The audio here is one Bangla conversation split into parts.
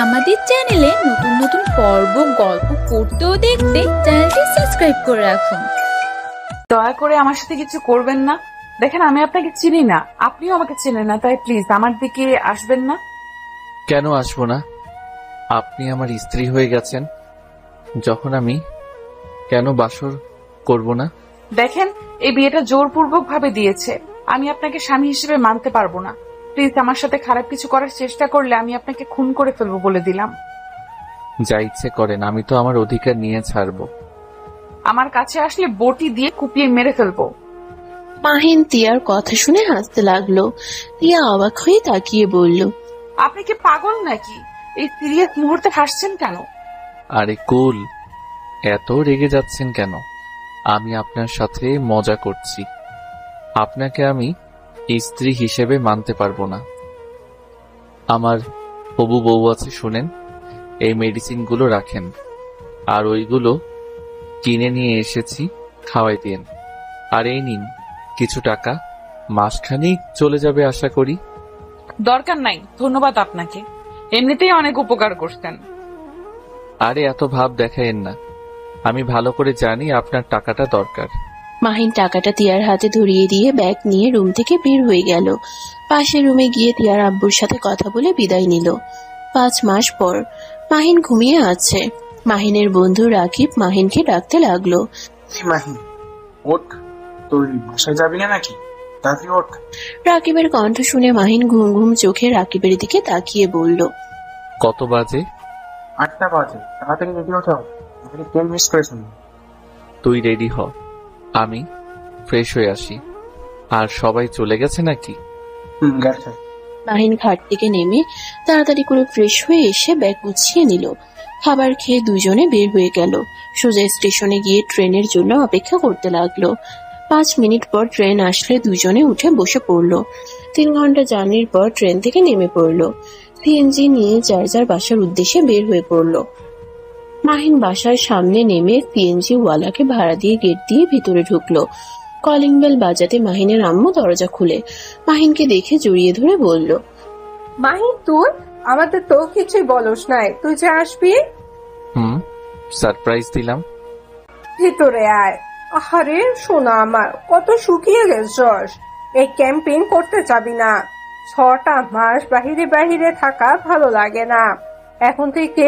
আমাদের চ্যানেলে নতুন নতুন পর্ব গল্প পড়তে ও দেখতে চ্যানেলটি সাবস্ক্রাইব করে রাখুন। দয়া করে আমার সাথে কিছু করবেন না। দেখেন, আমি আপনাকে চিনি না, আপনিও আমাকে চেনেন না, তাই প্লিজ আমার দিকে আসবেন না। কেন আসবো না? আপনি আমার স্ত্রী হয়ে গেছেন যখন, আমি কেন বাসর করব না? দেখেন, এই বিয়েটা জোরপূর্বক ভাবে দিয়েছে, আমি আপনাকে স্বামী হিসেবে মানতে পারবো না। প্লিজ আমার সাথে খারাপ কিছু করার চেষ্টা করলে আমি আপনাকে খুন করে ফেলবো বলে দিলাম। যা ইচ্ছে করেন, আমি তো আমার অধিকার নিয়ে ছাড়বো। আমার কাছে আসলে বটি দিয়ে কুপিয়ে মেরে ফেলবো। মাহিন তিয়ার কথা শুনে হাসতে লাগলো। তিয়া অবাক হয়ে তাকিয়ে বলল, আপনি কি পাগল নাকি? এই সিরিয়াস মুহূর্তে হাসছেন কেন? আরে কুল, এত রেগে যাচ্ছেন কেন? আমি আপনার সাথে মজা করছি। আপনাকে আমি স্ত্রী হিসেবে মানতে পারবো না। আমার হবু বউ আছে, শুনেন, এই মেডিসিনগুলো রাখেন, আর ওইগুলো কিনে নিয়ে এসেছি, খাওয়াই দিন। আর এই নিন কিছু টাকা, মাসখানেক চলে যাবে আশা করি। দরকার নাই, ধন্যবাদ আপনাকে, এমনিতেই অনেক উপকার করতেন। আরে এত ভাব দেখায়েন না, আমি ভালো করে জানি আপনার টাকাটা দরকার। মাহিন টাকাটা তিয়ার হাতে ধরিয়ে দিয়ে ব্যাগ নিয়ে রুম থেকে বের হয়ে গেল। পাশের রুমে গিয়ে তিয়ার আব্বুর সাথে কথা বলে বিদায় নিল। 5 মাস পর মাহিন ঘুমিয়ে আছে। মাহিনের বন্ধু রাকিব মাহিনকে ডাকতে লাগলো। মাহিন, ওঠ, তোর বাসায় যাবি না নাকি? তাড়াতাড়ি ওঠ। রাকিবের কণ্ঠ শুনে মাহিন ঘুম ঘুম চোখে রাকিবের দিকে তাকিয়ে বলল, কত বাজে? 8টা বাজে, তাড়াতাড়ি রেডি হতে হবে, ট্রেন মিস করে ফেলবো। তুই রেডি হ, আমি ফ্রেশ হয়ে আসি। আর সবাই চলে গেছে নাকি? গেছে। মাহিন ঘাট থেকে নেমে তাড়াতাড়ি করে ফ্রেশ হয়ে এসে ব্যাগ গুছিয়ে নিল। খাবার খেয়ে দুজনে বের হয়ে গেল। সোজা স্টেশনে গিয়ে ট্রেনের জন্য অপেক্ষা করতে লাগলো। 5 মিনিট পর ট্রেন আসলে দুজনে উঠে বসে পড়লো। 3 ঘন্টা জার্নির পর ট্রেন থেকে নেমে পড়লো। সিএনজি নিয়ে যার যার বাসার উদ্দেশ্যে বের হয়ে পড়লো। মাহিন বাসার সামনে নেমে সিএনজি ওয়ালাকে ভাড়া দিয়ে গেট দিয়ে ভিতরে ঢুকলো। কলিং বেল বাজাতে মাহিনের আম্মু দরজা খুলে মাহিনকে দেখে জড়িয়ে ধরে বলল, মাহিন, তুই আমাদের তো কিছুই বলস নাই, তুই যে আসবি। সারপ্রাইজ দিলাম। ভিতরে আয়। আরে সোনা আমার, কত শুকিয়ে গেছস, এই ক্যাম্পিং করতে যাবি না? 6টা মাস বাহিরে বাহিরে থাকা ভালো লাগে না। এখন থেকে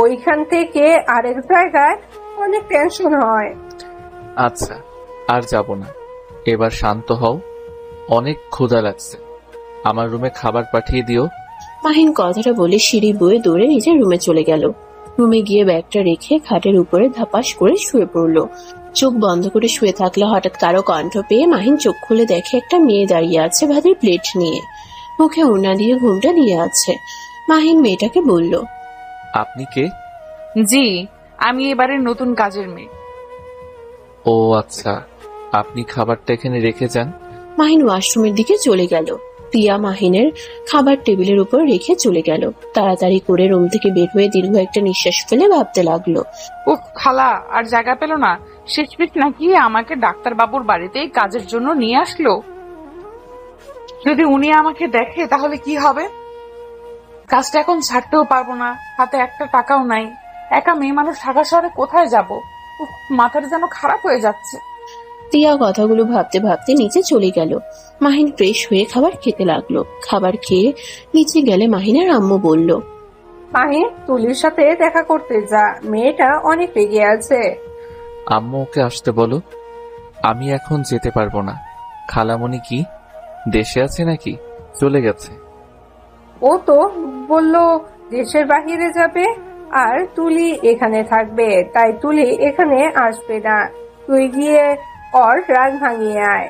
ওইখান থেকে আরেক জায়গায় অনেক টেনশন হয়। আচ্ছা, আর যাব না, এবার শান্ত হও, অনেক ক্ষুধা লাগছে, আমার রুমে খাবার পাঠিয়ে দিও। মাহিন কথাটা বলে সিঁড়ি বয়ে দৌড়ে নিজের রুমে চলে গেল। রুমে গিয়ে ব্যাগটা রেখে খাটের উপরে ধাপাস করে শুয়ে পড়লো। চোখ বন্ধ করে শুয়ে থাকলে হঠাৎ কারো কণ্ঠ পেয়ে মাহিন চোখ খুলে দেখে একটা মেয়ে দাঁড়িয়ে আছে ভাতের প্লেট নিয়ে, মুখে ওড়না দিয়ে ঘুমটা দিয়ে আছে। মাহিন মেয়েটাকে বলল, আপনি কে? জি, আমি এবারের নতুন কাজের মেয়ে। ও আচ্ছা, আপনি খাবারটা এখানে রেখে যান। মাহিন ওয়াশরুমের দিকে চলে গেল। তিয়া মাহিনের খাবার টেবিলের উপর রেখে চলে গেল। তাড়াতাড়ি করে রুম থেকে বের হয়ে দীর্ঘ একটা নিঃশ্বাস ফেলে ভাবতে লাগলো, উফ, খালা আর জায়গা পেল না, শেষমেশ নাকি আমাকে ডাক্তার বাবুর বাড়িতেই কাজের জন্য নিয়ে আসলো। যদি উনি আমাকে দেখে তাহলে কি হবে? কাজটা এখন ছাড়তেও পারবো না, হাতে একটা টাকাও নাই। একা মেয়ে মানুষ ঢাকা শহরে কোথায় যাব? মাথাটা যেন খারাপ হয়ে যাচ্ছে। তিয়া কথাগুলো ভাবতে ভাবতে নিচে চলে গেল। মাহিন ফ্রেশ হয়ে খাবার খেতে লাগলো। খাবার খেয়ে নিচে গেলে মাহিনের আম্মু বলল, মাহিন, তুলির সাথে দেখা করতে যা, মেয়েটা অনেক রেগে আছে। আম্মু ওকে আসতে বলো, আমি এখন যেতে পারবো না। খালামণি কি দেশে আছে নাকি চলে গেছে? ও তো বলল দেশের বাহিরে যাবে, আর তুলি এখানে থাকবে, তাই তুলি এখানে আসবে না। তুই গিয়ে ওর রাগ ভাঙিয়ে আয়।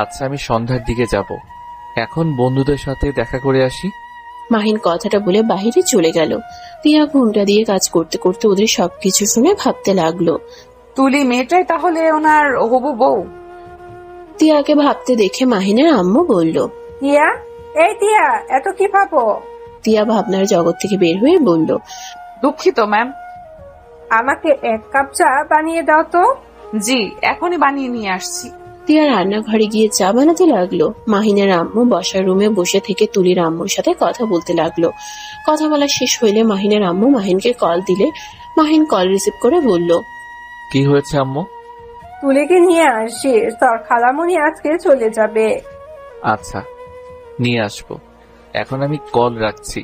আচ্ছা, আমি সন্ধ্যার দিকে যাব, এখন বন্ধুদের সাথে দেখা করে আসি। মাহিন কথাটা বলে বাহিরে চলে গেল। তিয়া ঘুমটা দিয়ে কাজ করতে করতে ওদের সবকিছু শুনে ভাবতে লাগলো। তুলি মেয়েটাই তাহলে ওনার হবু বউ? তিয়াকে ভাবতে দেখে মাহিনের আম্মু বলল, টিয়া, এই টিয়া, এত কি ভাবো? তিয়া ভাবনার জগৎ থেকে বের হয়ে বলল, দুঃখিত ম্যাম। আমাকে 1 কাপ চা বানিয়ে দাও তো। জি, এখনই বানিয়ে নিয়ে আসছি। তিয়া রান্নাঘরে গিয়ে চা বানাতে লাগলো। মাহিনের আম্মু বসার রুমে বসে থেকে তুলির আম্মুর সাথে কথা বলতে লাগলো। কথা বলা শেষ হইলে মাহিনের আম্মু মাহিনকে কল দিলে মাহিন কল রিসিভ করে বলল, কি হয়েছে আম্মু? তুলিকে নিয়ে আসিস, তোর খালামণি আজকে চলে যাবে। আচ্ছা, নিয়ে আসবো। এখন আমি কল রাখছি।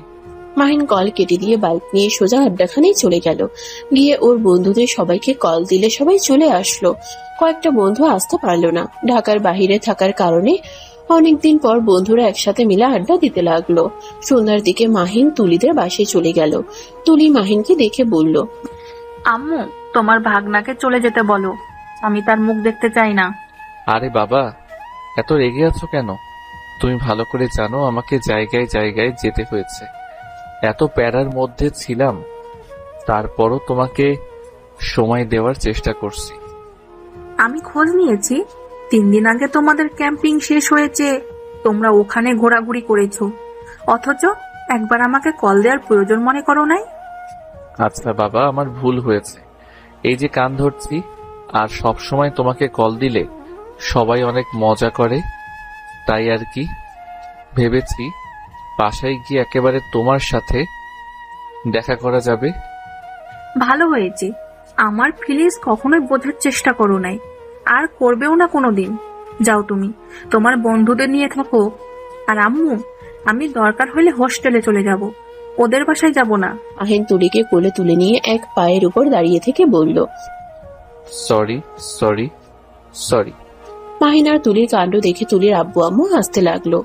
মাহিন কল কেটে দিয়ে বাইক নিয়ে সোজা আড্ডাখানেই চলে গেল। গিয়ে ওর বন্ধুদের সবাইকে কল দিলে সবাই চলে আসলো। কয়েকটা বন্ধু আসতে পারলো না, ঢাকার বাহিরে থাকার কারণে। অনেকদিন পর বন্ধুরা একসাথে মিলে আড্ডা দিতে লাগলো। সন্ধ্যার দিকে মাহিন তুলিদের বাসায় চলে গেল। তুলি মাহিনকে দেখে বলল, আম্মু, তোমার ভাগনাকে চলে যেতে বলো, আমি তার মুখ দেখতে চাই না। আরে বাবা, এত রেগে আছো কেন? তুমি ভালো করে জানো আমাকে জায়গায় জায়গায় যেতে হয়েছে। এত প্যারার মধ্যে ছিলাম, তারপরও তোমাকে সময় দেওয়ার চেষ্টা করছি। আমি খোঁজ নিয়েছি, 3 দিন আগে তোমাদের ক্যাম্পিং শেষ হয়েছে, তোমরা ওখানে ঘোরাঘুরি করেছো, অথচ একবার আমাকে কল দেওয়ার প্রয়োজন মনে করো নাই। আচ্ছা বাবা, আমার ভুল হয়েছে। এই যে কান ধরছি, আর সব সময় তোমাকে কল দিলে সবাই অনেক মজা করে, তাই আর কি। ভেবেছি বাসায় গিয়ে একেবারে তোমার সাথে দেখা করা যাবে। ভালো হয়েছে, আমার ফিলিংস কখনোই বোঝার চেষ্টা করো নাই, আর করবেও না কোনোদিন। যাও তুমি তোমার বন্ধুদের নিয়ে থাকো। আর আম্মু, আমি দরকার হলে হোস্টেলে চলে যাব, ওদের বাসায় যাব না। মাহিন তুলিকে কোলে তুলে নিয়ে এক পায়ের উপর দাঁড়িয়ে থেকে বলল, সরি সরি সরি। মাহিন আর তুলির কাণ্ড দেখে তুলির আব্বু আম্মু হাসতে লাগলো।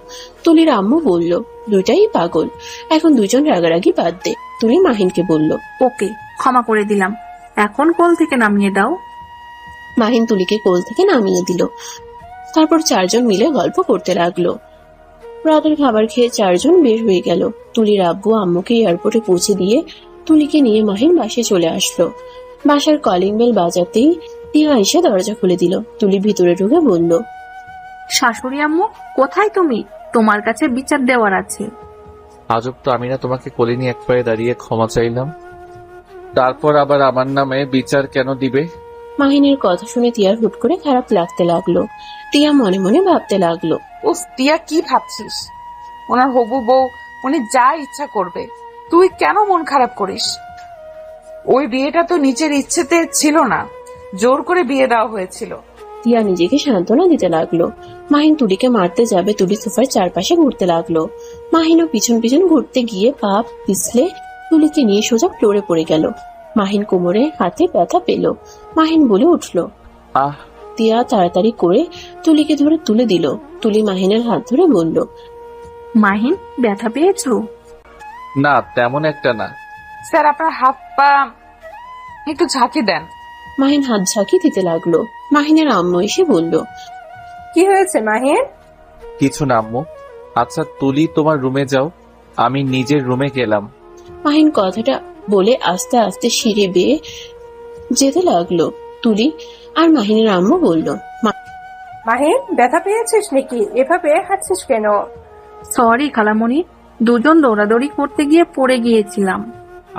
তুলির আম্মু বলল, দুইটাই পাগল, এখন দুজন রাগারাগি বাদ দে। তুলি মাহিনকে বলল, ওকে, ক্ষমা করে দিলাম, এখন কোল থেকে নামিয়ে দাও। মাহিন তুলিকে কোল থেকে নামিয়ে দিল। তারপর 4 জন মিলে গল্প করতে লাগলো। রাতের খাবার খেয়ে 4 জন বের হয়ে গেল। তুলির আব্বু আম্মুকে এয়ারপোর্টে পৌঁছে দিয়ে তুলিকে নিয়ে মাহিন বাসায় চলে আসলো। বাসার কলিং বেল বাজাতেই টিয়া এসে দরজা খুলে দিল। তুলি ভিতরে ঢুকে বলল, শাশুড়ি আম্মু, কোথায় তুমি? তোমার কাছে বিচার দেওয়ার আছে। আজব তো, আমি না তোমাকে কোলে নিয়ে এক পায়ে দাঁড়িয়ে ক্ষমা চাইলাম, তারপর আবার আমার নামে বিচার কেন দিবে? মাহিনের কথা শুনে টিয়ার হুট করে খারাপ লাগতে লাগলো। টিয়া মনে মনে ভাবতে লাগলো, উফ, টিয়া কি ভাবছিস? ওনার হবু বউ, উনি যা ইচ্ছা করবে, তুই কেন মন খারাপ করিস? ওই বিয়েটা তো নিজের ইচ্ছেতে ছিল না, জোর করে বিয়ে দেওয়া হয়েছিল। টিয়া নিজেকে সান্ত্বনা দিতে লাগলো। মাহিন তুলিকে মারতে যাবে, তুলি সোফার চারপাশে ঘুরতে লাগলো। মাহিনও পিছন পিছন ঘুরতে গিয়ে পা পিছলে তুলিকে নিয়ে সোজা ফ্লোরে পড়ে গেল। মাহিন কোমরে হাতে ব্যথা পেল। মাহিন বলে উঠল, আহ! টিয়া তাড়াতাড়ি করে তুলিকে ধরে তুলে দিল। তুলি মাহিনের হাত ধরে বলল, মাহিন, ব্যথা পেয়েছো? না, তেমন একটা না। স্যার, আপনার হাত পা একটু ঝাঁকি দেন। মাহিন হাত ঝাঁকি দিতে লাগলো। মাহিনের আম্মু এসে বলল, কি হয়েছে মাহিন? কিছু না আম্মু। আচ্ছা তুলি, তোমার রুমে যাও, আমি নিজের রুমে গেলাম। মাহিন কথাটা বলে আস্তে আস্তে সিঁড়ি বেয়ে যেতে লাগলো। তুলি আর মাহিনের আম্মু বলল, মাহিন, ব্যথা পেয়েছিস নাকি? এভাবে হাঁটছিস কেন? সরি খালামণি, দুজন দৌড়াদৌড়ি করতে গিয়ে পড়ে গিয়েছিলাম।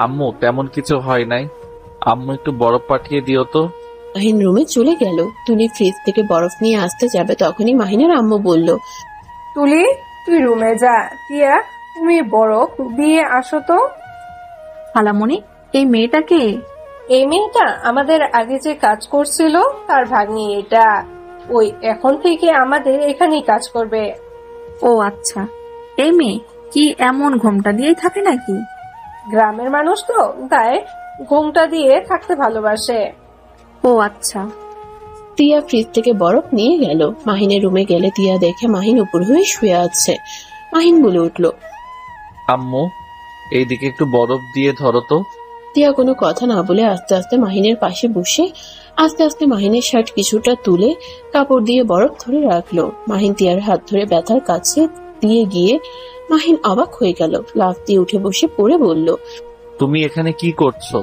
আম্মু, তেমন কিছু হয় নাই। আম্মু, একটু বরফ পাঠিয়ে দিও তো। মাহিন রুমে চলে গেল। তুলি ফ্রিজ থেকে বরফ নিয়ে আসতে যাবে, তখনই মাহিনের আম্মু বলল, তুলি, তুই রুমে যা। টিয়া, তুমি বরফ দিয়ে আসো তো। খালামণি, এই মেয়েটাকে? এই মেয়েটা আমাদের আগে যে কাজ করছিল তার ভাগ্নি এটা। ওই এখন থেকে আমাদের এখানেই কাজ করবে। ও আচ্ছা, এই মেয়ে কি এমন ঘোমটা দিয়েই থাকে নাকি? গ্রামের মানুষ তো, তাই ঘোমটা দিয়ে থাকতে ভালোবাসে। ও আচ্ছা। টিয়া ফ্রিজ থেকে বরফ নিয়ে গেল। মাহিনের রুমে গেলে টিয়া দেখে মাহিন উপর হয়ে শুয়ে আছে। মাহিন বলে উঠল, আম্মু, এইদিকে একটু বরফ দিয়ে ধরো তো। টিয়া কোনো কথা না বলে আস্তে আস্তে মাহিনের পাশে বসে আস্তে আস্তে মাহিনের শার্ট কিছুটা তুলে কাপড় দিয়ে বরফ ধরে রাখলো। মাহিন টিয়ার হাত ধরে ব্যথার কাছে দিয়ে গিয়ে মাহিন অবাক হয়ে গেল। লাফ দিয়ে উঠে বসে পড়ে বলল, তুমি এখানে কি করছো?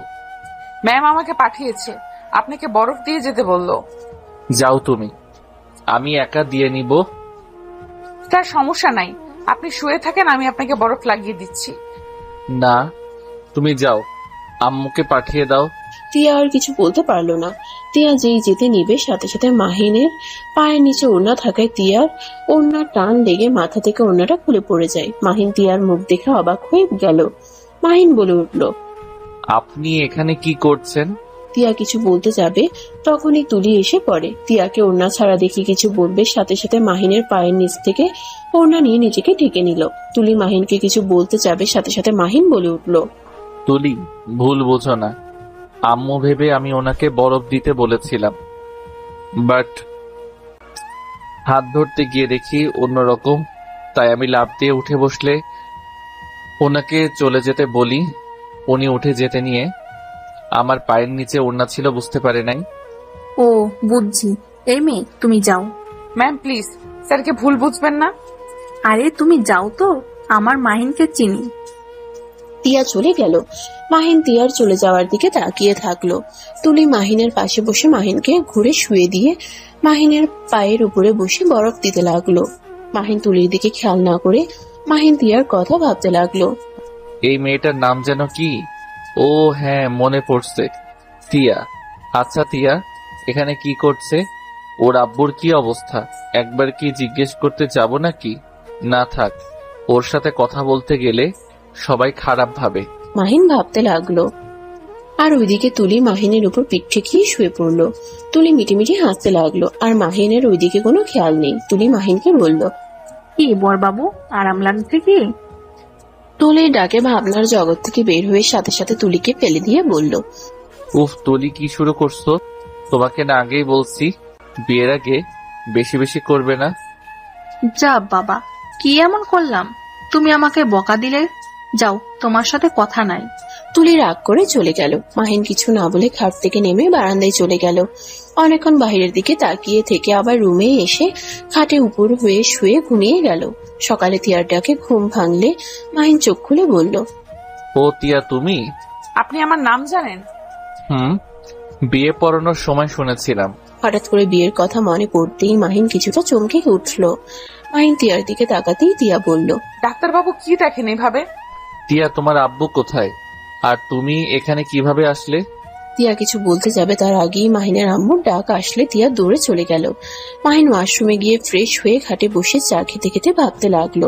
ম্যাম আমাকে পাঠিয়েছে, আপনাকে বরফ দিয়ে যেতে বললো। যাও তুমি, আমি একা দিয়ে নিব। তার সমস্যা নাই, আপনি শুয়ে থাকেন, আমি আপনাকে বরফ লাগিয়ে দিচ্ছি। না, তুমি যাও, আম্মুকে পাঠিয়ে দাও। তিয়া আর কিছু বলতে পারলো না। তিয়া যেই যেতে নিবে সাথে সাথে মাহিনের পায়ের নিচে ওড়না থাকায় তিয়ার ওড়নার টান লেগে মাথা থেকে ওড়নাটা খুলে পড়ে যায়। মাহিন তিয়ার মুখ দেখে অবাক হয়ে গেল। মাহিন বলে উঠল, আপনি এখানে কি করছেন? তিয়া কিছু বলতে যাবে তখনই তুলি এসে পড়ে। তিয়াকে ওড়না ছাড়া দেখে কিছু বলবে সাথে সাথে মাহিনের পায়ের নিচ থেকে ওড়না নিয়ে নিজেকে ঢেকে নিল। তুলি মাহিনকে কিছু বলতে যাবে সাথে সাথে মাহিন বলে উঠল, তুলি, ভুল বোঝো না। আম্মু ভেবে আমি ওনাকে বরফ দিতে বলেছিলাম, বাট হাত ধরতে গিয়ে দেখি অন্যরকম, তাই আমি লাফ দিয়ে উঠে বসলে ওনাকে চলে যেতে বলি। উনি উঠে যেতে নিয়ে আমার পায়ের নিচে ওড়না ছিল, বুঝতে পারে নাই। ও বুঝছি। এই মেয়ে, তুমি যাও। ম্যাম প্লিজ, স্যারকে ভুল বুঝবেন না। আরে তুমি যাও তো, আমার মাহিনকে চিনি। তিয়া চলে গেল। মাহিন তিয়ার চলে যাওয়ার দিকে তাকিয়ে থাকলো। তুলি মাহিনের পাশে বসে মাহিনকে ঘুরে শুয়ে দিয়ে মাহিনের পায়ের উপরে বসে বরফ দিতে লাগলো। মাহিন তুলির দিকে খেয়াল না করে মাহিন তিয়ার কথা ভাবতে লাগলো। এই মেয়েটার নাম যেন কি? ও হ্যাঁ, মনে পড়ছে, তিয়া। আচ্ছা তিয়া এখানে কি করছে? ওর আব্বুর কি অবস্থা? একবার কি জিজ্ঞেস করতে যাব নাকি? না থাক, ওর সাথে কথা বলতে গেলে সবাই খারাপ ভাবে। মাহিন ভাবতে লাগলো। আর ওইদিকে তুলি মাহিনের উপর পিঠ ঠেকিয়ে শুয়ে পড়লো। তুলি মিটিমিটি হাসতে লাগলো, আর মাহিনের ওইদিকে কোনো খেয়াল নেই। তুলি মাহিনকে বলল, কি বরবাবু, আরাম লাগছে কি? তুলির ডাকে ভাবনার জগৎ থেকে বের হয়ে সাথে সাথে তুলিকে ফেলে দিয়ে বলল, উফ তুলি, কি শুরু করছো? তোমাকে না আগেই বলছি বিয়ের আগে বেশি বেশি করবে না। যা বাবা, কি এমন করলাম? তুমি আমাকে বকা দিলে। যাও, তোমার সাথে কথা নাই। তুলি রাগ করে চলে গেল। মাহিন কিছু না বলে খাট থেকে নেমে বারান্দায় চলে গেল। অনেকক্ষণ বাইরের দিকে তাকিয়ে থেকে আবার রুমে এসে খাটে উপর হয়ে শুয়ে ঘুমিয়ে গেল। সকালে তিয়ার ডাকে ঘুম ভাঙলে মাহিন চোখ খুলে বলল, ও তিয়া, তুমি? আপনি আমার নাম জানেন? বিয়ে পড়ানোর সময় শুনেছিলাম। হঠাৎ করে বিয়ের কথা মনে পড়তেই মাহিন কিছুটা চমকে উঠল। মাহিন তিয়ার দিকে তাকাতেই তিয়া বলল, ডাক্তারবাবু কি দেখেন এভাবে? তিয়া, তোমার আব্বু কোথায়? আর তুমি এখানে কিভাবে আসলে? তিয়া কিছু বলতে যাবে তার আগেই মাহিনের আম্মুর ডাক আসলে তিয়া দৌড়ে চলে গেল। মাহিন ওয়াশরুমে গিয়ে ফ্রেশ হয়ে খাটে বসে চা খেতে খেতে ভাবতে লাগলো।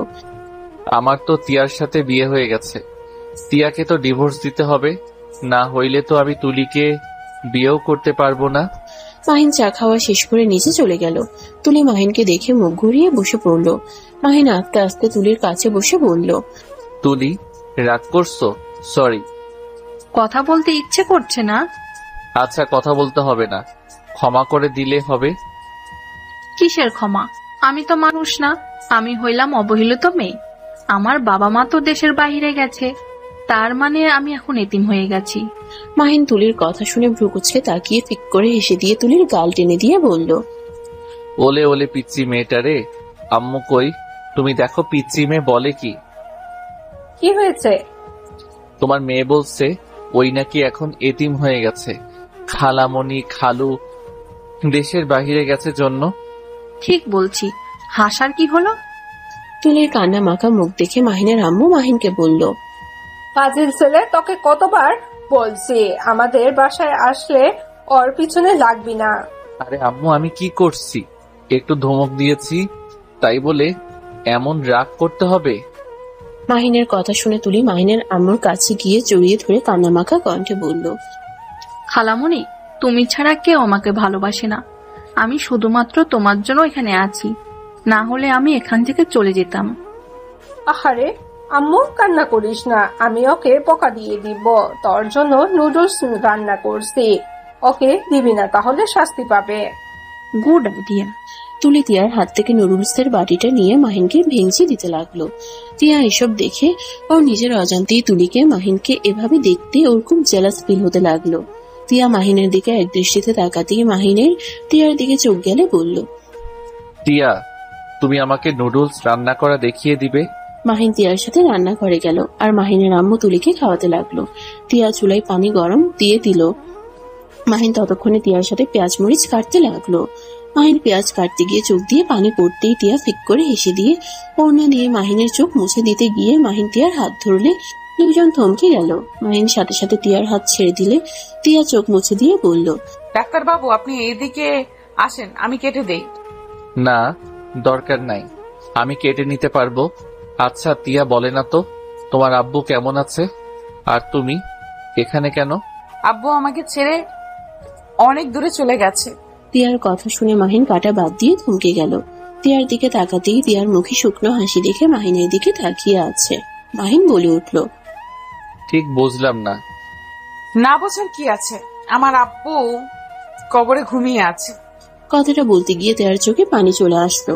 আমার তো তিয়ার সাথে বিয়ে হয়ে গেছে, তিয়াকে তো ডিভোর্স দিতে হবে, না হইলে তো আমি তুলিকে বিয়েও করতে পারবো না। মাহিন চা খাওয়া শেষ করে নিচে চলে গেল। তুলি মাহিনকে দেখে মুখ ঘুরিয়ে বসে পড়ল। মাহিন আস্তে আস্তে তুলির কাছে বসে বলল, তুলি, রাগ করছো? সরি। কথা বলতে ইচ্ছে করছে না? আচ্ছা, কথা বলতে হবে না, ক্ষমা করে দিলে হবে। কিসের ক্ষমা? আমি তো মানুষ না, আমি হইলাম অবহেলিত মেয়ে। আমার বাবা মা তো দেশের বাইরে গেছে, তার মানে আমি এখন এতিম হয়ে গেছি। মাহিন তুলির কথা শুনে ভ্রুকুচকে তাকিয়ে ফিক করে হেসে দিয়ে তুলির গাল টেনে দিয়ে বলল, ওলে ওলে পিচ্চি মেয়েটারে। আম্মু কই? তুমি দেখো পিচ্চি মেয়ে বলে কি? কি হয়েছে? তোমার মেয়ে বলছে ওই নাকি এখন এতিম হয়ে গেছে, খালামণি খালু দেশের বাহিরে গেছে জন্য। ঠিক বলছি, হাসার কি হলো? তুলির কান্না মাখা মুখ দেখে মাহিনের আম্মু মাহিনকে বলল, ফাজিল ছেলে, তোকে কতবার বলছি আমাদের বাসায় আসলে ওর পিছনে লাগবি না। আরে আম্মু, আমি কি করছি? একটু ধমক দিয়েছি, তাই বলে এমন রাগ করতে হবে? মাহিনের কথা শুনে তুলি মাহিনের আম্মুর কাছে গিয়ে জড়িয়ে ধরে কান্না মাখা কণ্ঠে বলল, খালামণি, তুমি ছাড়া কেউ আমাকে ভালোবাসে না। আমি শুধুমাত্র তোমার জন্য এখানে আছি, না হলে আমি এখান থেকে চলে যেতাম। আহারে আম্মু, কান্না করিস না, আমি ওকে বকা দিয়ে দিব। তোর জন্য নুডলস রান্না করছি, ওকে দিবি না তাহলে শাস্তি পাবে। Good idea. তুলি তিয়ার হাত থেকে নুডলসের বাটিটা নিয়ে মাহিনকে ভেঙচি দিতে লাগলো। তিয়া এসব দেখে ওর নিজের অজান্তেই তুলিকে মাহিনকে এভাবে দেখতে ওর খুব জেলাস ফিল হতে লাগলো। তিয়া মাহিনের দিকে এক দৃষ্টিতে তাকাতেই মাহিনের তিয়ার দিকে চোখ গেলে বলল, তিয়া, তুমি আমাকে নুডলস রান্না করা দেখিয়ে দিবে? মাহিন তিয়ার সাথে রান্না করে গেল, আর মাহিনের আম্মু তুলিকে খাওয়াতে লাগলো। তিয়া চুলায় পানি গরম দিয়ে দিল। মাহিন ততক্ষণে তিয়ার সাথে পেঁয়াজ মরিচ কাটতে লাগলো। মাহিন পেঁয়াজ কাটতে গিয়ে চোখ দিয়ে পানি পড়তেই তিয়া ফিক করে হেসে দিয়ে ওড়না দিয়ে মাহিনের চোখ মুছে দিতে গিয়ে মাহিন তিয়ার হাত ধরলে দুজন থমকে গেল। মাহিন সাথে সাথে তিয়ার হাত ছেড়ে দিলে তিয়া চোখ মুছে দিয়ে বলল, ডাক্তার বাবু, আপনি এইদিকে আসেন, আমি কেটে দেই। না, দরকার নাই, আমি কেটে নিতে পারবো। আচ্ছা তিয়া, বলে না তো তোমার আব্বু কেমন আছে? আর তুমি এখানে কেন? আব্বু আমাকে ছেড়ে অনেক দূরে চলে গেছে। তিয়ার কথা শুনে মাহিন কাটা বাদ দিয়ে থমকে গেল। তিয়ার দিকে তাকাতেই তিয়ার মুখে শুকনো হাসি দেখে মাহিনের দিকে তাকিয়ে আছে। মাহিন বলে উঠল, ঠিক বুঝলাম না। না বোঝার কি আছে, আমার আব্বু কবরে ঘুমিয়ে আছে। কথাটা বলতে গিয়ে তিয়ার চোখে পানি চলে আসলো।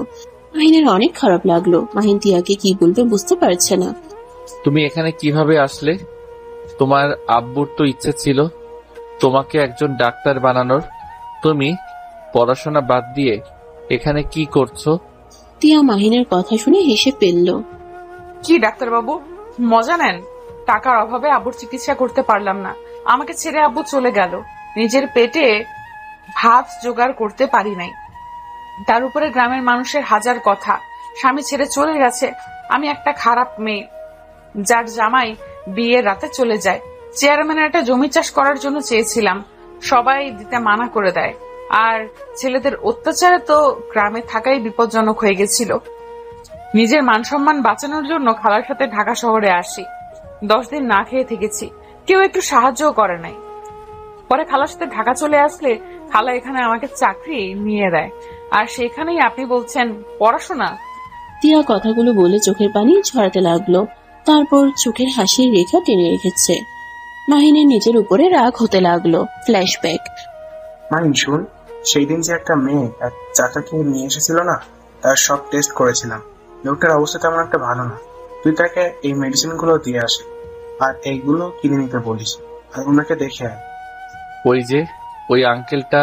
মাহিনের অনেক খারাপ লাগলো। মাহিন তিয়াকে কি বলবে বুঝতে পারছে না। তুমি এখানে কিভাবে আসলে? তোমার আব্বুর তো ইচ্ছে ছিল তোমাকে একজন ডাক্তার বানানোর। তুমি পড়াশোনা বাদ দিয়ে এখানে কি করছো? তিয়া মাহিনের কথা শুনে হেসে ফেলল। কি ডাক্তার বাবু, মজা নেন? টাকার অভাবে আব্বুর চিকিৎসা করতে পারলাম না, আমাকে ছেড়ে আব্বু চলে গেল। নিজের পেটে ভাত জোগাড় করতে পারি নাই, তার উপরে গ্রামের মানুষের হাজার কথা। স্বামী ছেড়ে চলে গেছে, আমি একটা খারাপ মেয়ে যার জামাই বিয়ের রাতে চলে যায়। চেয়ারম্যানের একটা জমি চাষ করার জন্য চেয়েছিলাম, সবাই দিতে মানা করে দেয়। আর ছেলেদের অত্যাচারে তো গ্রামে থাকাই বিপজ্জনক হয়ে গেছিল। নিজের মান সম্মান বাঁচানোর জন্য খালার সাথে ঢাকা শহরে আসি। 10 দিন না খেয়ে থেকেছি, কেউ একটু সাহায্যও করে নাই। পরে খালার সাথে ঢাকা চলে আসলে খালা এখানে আমাকে চাকরি নিয়ে দেয়। আর সেখানেই আপনি বলছেন পড়াশোনা? তিয়া কথাগুলো বলে চোখের পানি ঝরাতে লাগলো। তারপর চোখের হাসির রেখা টেনে রেখেছে। মাহিনের নিজের উপরে রাগ হতে লাগলো। ফ্ল্যাশব্যাক। মাহিন শুন, সেই দিন যে একটা মেয়ে এক চাচাকে নিয়ে এসেছিল না, তার সব টেস্ট করেছিলাম। লোকটার অবস্থা তেমন একটা ভালো না। তুই তাকে এই মেডিসিন গুলো দিয়ে আসে আর এইগুলো কিনে নিতে বলিস, আর ওনাকে দেখে আয়। ওই যে ওই আঙ্কেলটা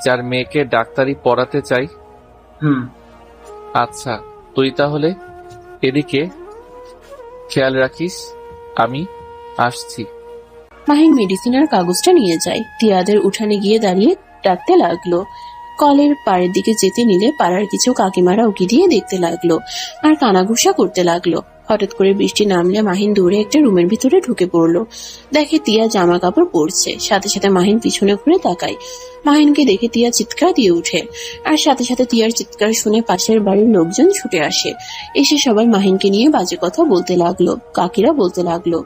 যার মেয়েকে ডাক্তারি পড়াতে চাই? আচ্ছা, তুই তাহলে এদিকে খেয়াল রাখিস, আমি আসছি। মাহিন মেডিসিনের কাগজটা নিয়ে যায়। তিয়াদের উঠানে গিয়ে দাঁড়িয়ে ডাকতে লাগলো। কলের পাড়ের দিকে যেতে নিলে পাড়ার কিছু কাকিমারা উকি দিয়ে দেখতে লাগলো আর কানাঘুষা করতে লাগলো। হঠাৎ করে বৃষ্টি নামলে মাহিন দৌড়ে একটা রুমের ভিতরে ঢুকে পড়লো। দেখে তিয়া জামা কাপড় পরছে। সাথে সাথে মাহিন পিছনে ঘুরে তাকায়। মাহিনকে দেখে তিয়া চিৎকার দিয়ে উঠে, আর সাথে সাথে তিয়ার চিৎকার শুনে পাশের বাড়ির লোকজন ছুটে আসে। এসে সবাই মাহিনকে নিয়ে বাজে কথা বলতে লাগলো। কাকিরা বলতে লাগলো,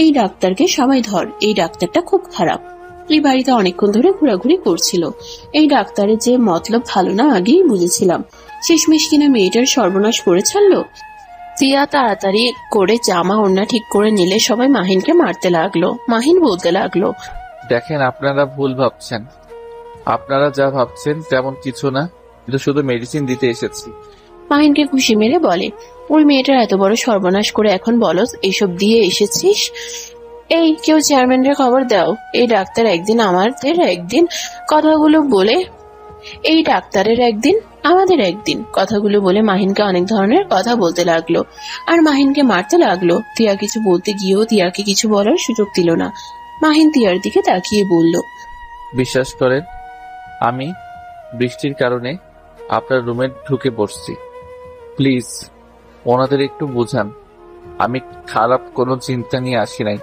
এই ডাক্তারকে সবাই ধর, এই ডাক্তারটা খুব খারাপ। এই বাড়িতে অনেকক্ষণ ধরে ঘোরাঘুরি করছিল। এই ডাক্তারের যে মতলব ভালো না আগেই বুঝেছিলাম। শেষমেশ কিনা মেয়েটার সর্বনাশ করে ছাড়লো। তিয়া তাড়াতাড়ি করে জামা ওড়না ঠিক করে নিলে সবাই মাহিনকে মারতে লাগলো। মাহিন বলতে লাগলো, দেখেন, আপনারা ভুল ভাবছেন। আপনারা যা ভাবছেন তেমন কিছু না, কিন্তু শুধু মেডিসিন দিতে এসেছি। মাহিনকে খুশি মেরে বলে, ওই মেয়েটার এত বড় সর্বনাশ করে এখন বলস এইসব দিয়ে এসেছিস? এই কেউ চেয়ারম্যানের খবর দাও। এই ডাক্তার একদিন আমাদের একদিন কথাগুলো বলে, এই ডাক্তারের একদিন আমাদের একদিন কথাগুলো বলে মাহিনকে অনেক ধরনের কথা বলতে লাগলো আর মাহিনকে মারতে লাগলো। তিয়া কিছু বলতে গিয়েও তিয়াকে কিছু বলার সুযোগ দিল না। মাহিন তিয়ার দিকে তাকিয়ে বলল, বিশ্বাস করেন, আমি বৃষ্টির কারণে আপনার রুমে ঢুকে পড়ছি। প্লিজ ওনাদের একটু বুঝান, আমি খারাপ কোনো চিন্তা নিয়ে আসি নাই।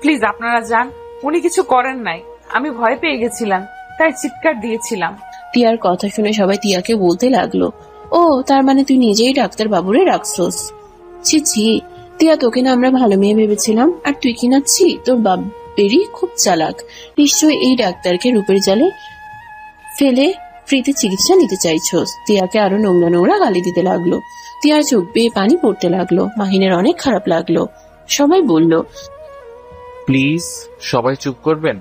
প্লিজ আপনারা যান, উনি কিছু করেন নাই, আমি ভয় পেয়ে গেছিলাম তাই চিৎকার দিয়েছিলাম। তিয়ার কথা শুনে সবাই তিয়াকে বলতে লাগলো, ও তার মানে তুই নিজেই ডাক্তার বাবুরে রাখছস? ছি ছি, তিয়া তোকে না আমরা ভালো মেয়ে ভেবেছিলাম, আর তুই কিনা ছি, তোর বাপেরই খুব চালাক। নিশ্চয়ই এই ডাক্তারকে রূপের জালে ফেলে ফ্রিতে চিকিৎসা নিতে চাইছস। তিয়াকে আরো নোংরা নোংরা গালি দিতে লাগলো। তিয়ার চোখ বেয়ে পানি পড়তে লাগলো। মাহিনের অনেক খারাপ লাগলো। সবাই বলল, প্লিজ সবাই চুপ করবেন,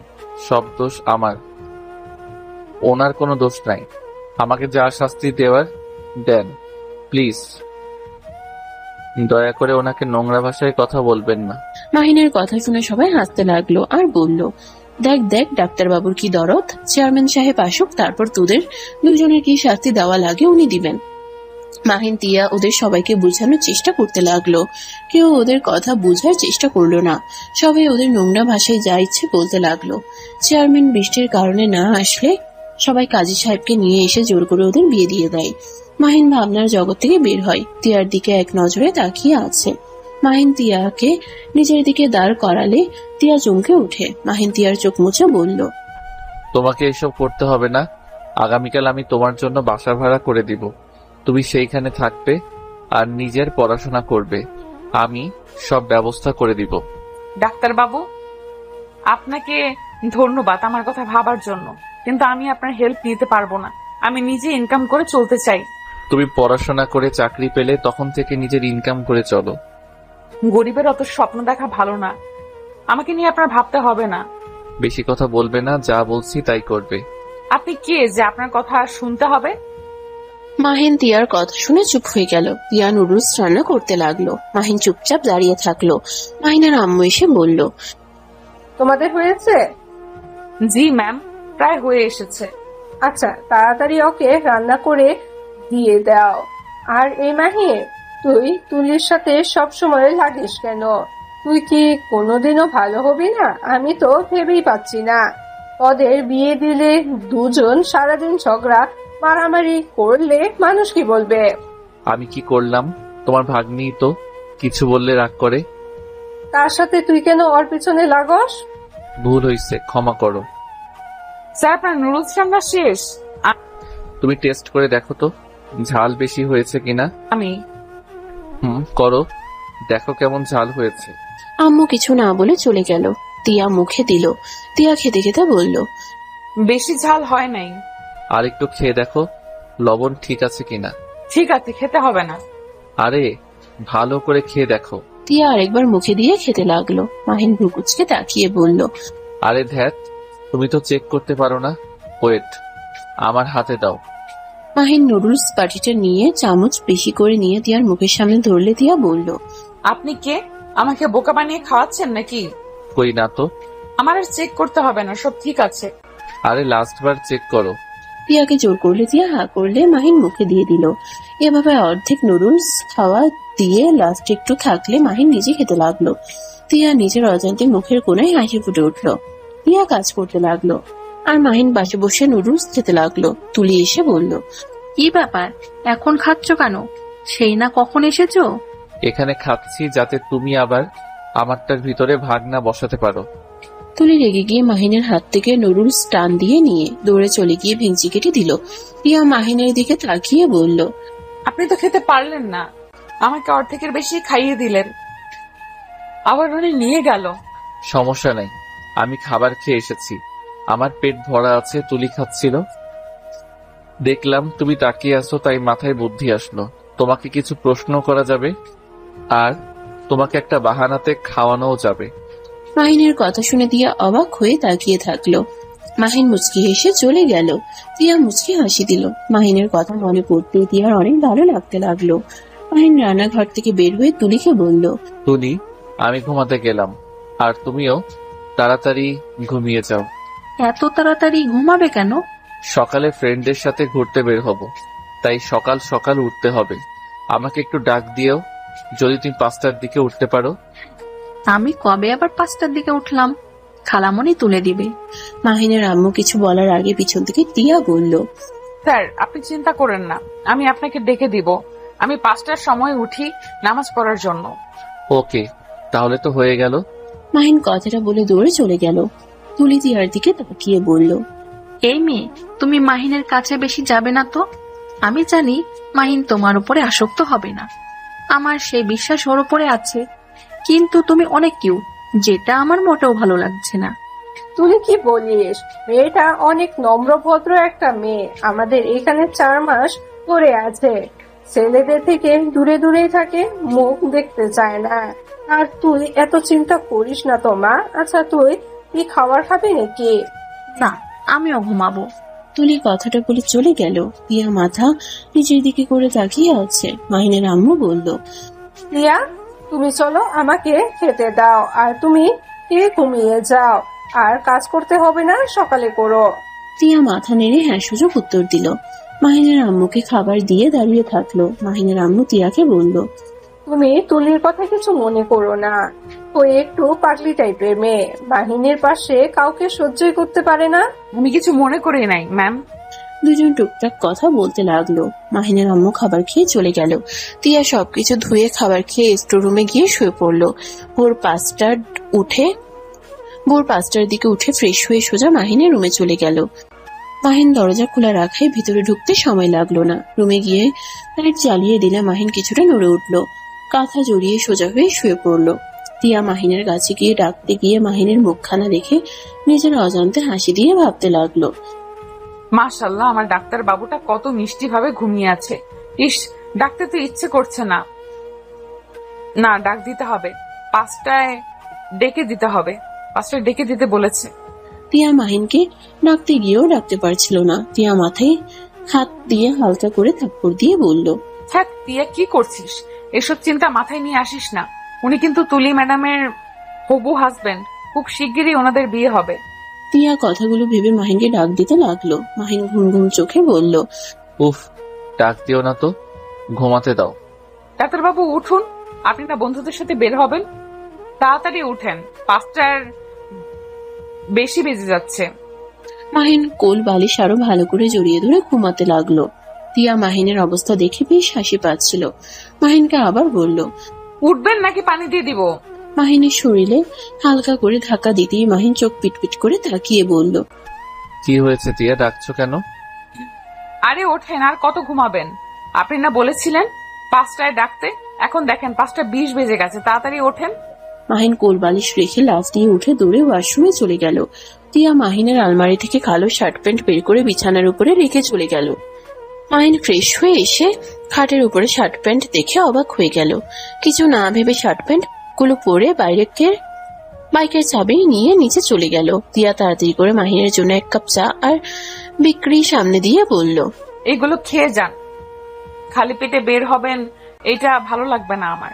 সব দোষ আমার, ওনার কোনো দোষ নাই। আমাকে যা শাস্তি দেওয়ার দেন, প্লিজ দয়া করে ওনাকে নোংরা ভাষায় কথা বলবেন না। মাহিনের কথা শুনে সবাই হাসতে লাগলো আর বলল, দেখ দেখ ডাক্তার বাবুর কি দরদ। চেয়ারম্যান সাহেব আসুক, তারপর তোদের দুজনের কি শাস্তি দেওয়া লাগে উনি দিবেন। মাহিন তিয়া ওদের সবাইকে বোঝানোর চেষ্টা করতে লাগলো। কেউ ওদের কথা বোঝার চেষ্টা করলো না। সবাই ওদের নোংরা ভাষায় যা ইচ্ছে বলতে লাগলো। চেয়ারম্যান বৃষ্টির কারণে না আসলে সবাই কাজী সাহেবকে নিয়ে এসে জোর করে ওদের বিয়ে দিয়ে দেয়। মাহিন ভাবনার জগৎ থেকে বের হয়। তিয়ার দিকে এক নজরে তাকিয়ে আছে। মাহিন তিয়াকে নিজের দিকে দাঁড় করালে তিয়া চমকে উঠে। মাহিন তিয়ার চোখ মুছে বলল, তোমাকে এসব করতে হবে না। আগামীকাল আমি তোমার জন্য বাসা ভাড়া করে দিব। তুমি সেইখানে থাকবে আর নিজের পড়াশোনা করবে। আমি সব ব্যবস্থা করে দিব। ডাক্তারবাবু, আপনাকে ধন্যবাদ আমার কথা ভাবার জন্য, কিন্তু আমি আপনার হেল্প নিতে পারবো না। আমি নিজে ইনকাম করে চলতে চাই। তুমি পড়াশোনা করে চাকরি পেলে তখন থেকে নিজের ইনকাম করে চলো। গরিবের অত স্বপ্ন দেখা ভালো না। আমাকে নিয়ে আপনার ভাবতে হবে না। বেশি কথা বলবে না, যা বলছি তাই করবে। আপনি কে যে আপনার কথা শুনতে হবে? মাহিন তিয়ার কথা শুনে চুপ হয়ে গেল। তিয়া নুডলস রান্না করতে লাগলো। মাহিন চুপচাপ দাঁড়িয়ে থাকলো। মাহিনের আম্মু এসে বলল, তোমাদের হয়েছে? জি ম্যাম, প্রায় হয়ে এসেছে। আচ্ছা, তাড়াতাড়ি ওকে রান্না করে দিয়ে দাও। আর এই মাহির, তুই তুলির সাথে সব সময় লাগিস কেন? তুই কি কোনোদিনও ভালো হবি না? আমি তো ভেবেই পাচ্ছি না। ওদের বিয়ে দিলে দুজন সারাদিন ঝগড়া মারামারি করলে মানুষ কি বলবে? আমি কি করলাম? তোমার ভাগ্নি তো কিছু বললে রাগ করে। তার সাথে তুই কেন ওর পিছনে লাগস? ভুল হয়েছে, ক্ষমা করো। স্যার, আপনার নুডলস রান্না শেষ? তুমি টেস্ট করে দেখো তো ঝাল বেশি হয়েছে কিনা। আমি করো, দেখো কেমন ঝাল হয়েছে। আম্মু কিছু না বলে চলে গেল। তিয়া মুখে দিল। তিয়া খেতে খেতে বলল, বেশি ঝাল হয় নাই। আর একটু খেয়ে দেখো লবণ ঠিক আছে কিনা। ঠিক আছে, খেতে হবে না। আরে ভালো করে খেয়ে দেখো। তিয়া আরেকবার মুখে দিয়ে খেতে লাগলো। মাহিন ভ্রুকুচকে তাকিয়ে বলল, আরে ধ্যাত, তুমি তো চেক করতে পারো না। ওয়েট, আমার হাতে দাও। মাহিন নুডলস বাটিটা নিয়ে চামচ বেশি করে নিয়ে তিয়ার মুখের সামনে ধরলে তিয়া বলল, আপনি কে? আমাকে বোকা বানিয়ে খাওয়াচ্ছেন নাকি? কই না তো। আমার আর চেক করতে হবে না, সব ঠিক আছে। আরে লাস্ট বার চেক করো। তিয়াকে জোর করলে তিয়া হা করলে মাহিন মুখে দিয়ে দিল। এভাবে অর্ধেক নুডলস খাওয়া দিয়ে লাস্ট একটু থাকলে মাহিন নিজে খেতে লাগলো। তিয়া নিজের অজান্তে মুখের কোণায় হাসি ফুটে উঠলো। তিয়া কাজ করতে লাগলো আর মাহিন পাশে বসে নুডলস খেতে লাগলো। তুলি এসে বলল, কি ব্যাপার, এখন খাচ্ছ কেন? সেই না কখন এসেছো? এখানে খাচ্ছি যাতে তুমি আবার আমারটার ভিতরে ভাগ না বসাতে পারো। তুলি রেগে গিয়ে মাহিনের হাত থেকে নুডলস টান দিয়ে নিয়ে দৌড়ে চলে গিয়ে ভেঙচি কেটে দিল। তিয়া মাহিনের দিকে তাকিয়ে বলল, আপনি তো খেতে পারলেন না, আমাকে অর্ধেকের বেশি খাইয়ে দিলেন, আবার উনি নিয়ে গেল। সমস্যা নাই, আমি খাবার খেয়ে এসেছি, আমার পেট ভরা আছে। তুলি খাচ্ছিল, দেখলাম তুমি তাকিয়ে আছো, তাই মাথায় বুদ্ধি আসলো তোমাকে কিছু প্রশ্ন করা যাবে আর তোমাকে একটা বাহানাতে খাওয়ানোও যাবে। মাহিনের কথা শুনে তিয়া অবাক হয়ে তাকিয়ে থাকলো। মাহিন মুচকি হেসে চলে গেল। তিয়া মুচকি হাসি দিল। মাহিনের কথা মনে পড়তে তিয়ার অনেক ভালো লাগতে লাগলো। মাহিন রান্নাঘর থেকে বের হয়ে তুলিকে বলল, তুলি, আমি ঘুমাতে গেলাম, আর তুমিও তাড়াতাড়ি ঘুমিয়ে যাও। এত তাড়াতাড়ি ঘুমাবে কেন? সকালে ফ্রেন্ডদের সাথে ঘুরতে বের হব, তাই সকাল সকাল উঠতে হবে। আমাকে একটু ডাক দিও যদি তুমি 5টার দিকে উঠতে পারো। আমি কবে আবার 5টার দিকে উঠলাম? খালামণি তুলে দিবে। মাহিনের আম্মু কিছু বলার আগে পিছন থেকে তিয়া বলল, স্যার, আপনি চিন্তা করেন না, আমি আপনাকে ডেকে দিব। আমি 5টার সময় উঠি নামাজ পড়ার জন্য। ওকে, তাহলে তো হয়ে গেল। মাহিন কথাটা বলে দৌড়ে চলে গেল। তুলি তিয়ার দিকে তাকিয়ে বলল, এই মেয়ে, তুমি মাহিনের কাছে বেশি যাবে না তো। আমি জানি মাহিন তোমার উপরে আসক্ত হবে না, আমার সেই বিশ্বাস ওর উপরে আছে। কিন্তু তুমি অনেক কিউট, যেটা আমার মোটেও ভালো লাগছে না। তুই কি বলিস? মেয়েটা অনেক নম্রভদ্র একটা মেয়ে। আমাদের এখানে 4 মাস ধরে আছে, ছেলেদের থেকে দূরে দূরেই থাকে, মুখ দেখতে চায় না। আর তুই এত চিন্তা করিস না তো মা। আচ্ছা, তুই কি খাবার খাবি নাকি? না, আমিও ঘুমাবো। তুলি কথাটা বলে চলে গেল। তিয়া মাথা নিচের দিকে করে তাকিয়ে আছে। মাহিনের আম্মু বলল, রিয়া, তুমি চলো, আমাকে খেতে দাও আর তুমি খেয়ে ঘুমিয়ে যাও। আর কাজ করতে হবে না, সকালে করো। তিয়া মাথা নেড়ে হ্যাঁ সুযোগ উত্তর দিল। মাহিনের আম্মুকে খাবার দিয়ে দাঁড়িয়ে থাকলো। মাহিনের আম্মু তিয়াকে বলল, তুমি তুলির কথা কিছু মনে করো না, ওই একটু পাগলি টাইপের মেয়ে, বাহিনীর পাশে কাউকে সহ্যই করতে পারে না। আমি কিছু মনে করি নাই ম্যাম। দুজন টুকটাক কথা বলতে লাগলো। মাহিনের আম্মু খাবার খেয়ে চলে গেল। তিয়া সবকিছু ধুয়ে খাবার খেয়ে স্টোর রুমে গিয়ে শুয়ে পড়লো। ভোর 5টার দিকে উঠে ফ্রেশ হয়ে সোজা মাহিনের রুমে চলে গেল। মাহিন দরজা খোলা রাখায় ভিতরে ঢুকতে সময় লাগলো না। রুমে গিয়ে লাইট জ্বালিয়ে দিলে মাহিন কিছুটা নড়ে উঠলো। কাঁথা জড়িয়ে সোজা হয়ে শুয়ে পড়লো। তিয়া মাহিনের কাছে গিয়ে ডাকতে গিয়ে মাহিনের মুখখানা দেখে নিজের অজান্তে হাসি দিয়ে ভাবতে লাগলো, মাশাআল্লাহ, আমার ডাক্তার বাবুটা কত মিষ্টি ভাবে ঘুমিয়ে আছে। ইস, ডাকতে তো ইচ্ছে করছে না। না, ডাক দিতে হবে। 5টায় ডেকে দিতে হবে। 5টায় ডেকে দিতে বলেছে। তিয়া মাহিনকে ডাকতে গিয়েও ডাকতে পারছিল না। তিয়া মাথায় হাত দিয়ে হালকা করে থাপ্পড় দিয়ে বলল, থাক তিয়া, কি করছিস? এসব চিন্তা মাথায় নিয়ে আসিস না। উনি কিন্তু তুলি ম্যাডামের হবু হাজবেন্ড। খুব শিগগিরই ওনাদের বিয়ে হবে। তিয়া কথাগুলো ভেবে মাহিনকে ডাক দিতে লাগলো। মাহিন ঘুম ঘুম চোখে বলল, উফ, ডাক দিও না তো, ঘুমাতে দাও। ডাক্তারবাবু উঠুন, আপনি না বন্ধুদের সাথে বের হবেন? তাড়াতাড়ি উঠেন, 5টার বেশি বেজে যাচ্ছে। মাহিন কোল বালিশ আরো ভালো করে জড়িয়ে ধরে ঘুমাতে লাগলো। তিয়া মাহিনের অবস্থা দেখে বেশ হাসি পাচ্ছিল। মাহিনকে আবার বলল, উঠবেন নাকি পানি দিয়ে দিব? মাহিনের শরীরে হালকা করে ধাক্কা দিতেই মাহিন চোখ পিটপিট করে তাকিয়ে বলল, কি হয়েছে তিয়া, ডাকছো কেন? আরে ওঠেন, আর কত ঘুমাবেন? আপনি না বলেছিলেন 5টায় ডাকতে। এখন দেখেন 5টা 20 বেজে গেছে। তাড়াতাড়ি ওঠেন। মাহিন কোল বালিশ রেখে লাফ দিয়ে উঠে দৌড়ে ওয়াশরুমে চলে গেল। তিয়া মাহিনের আলমারি থেকে কালো শার্ট প্যান্ট বের করে বিছানার উপরে রেখে চলে গেল। মাহিন ফ্রেশ হয়ে এসে খাটের উপরে শার্ট প্যান্ট দেখে অবাক হয়ে গেল। কিছু না ভেবে শার্ট প্যান্ট গুলো পরে বাইকের চাবি নিয়ে নিচে চলে গেল। তিয়া তাড়াতাড়ি করে মাহিনের জন্য 1 কাপ চা আর বিক্রি সামনে দিয়ে বলল, এগুলো খেয়ে যান, খালি পেটে বের হবেন, এটা ভালো লাগবে না আমার।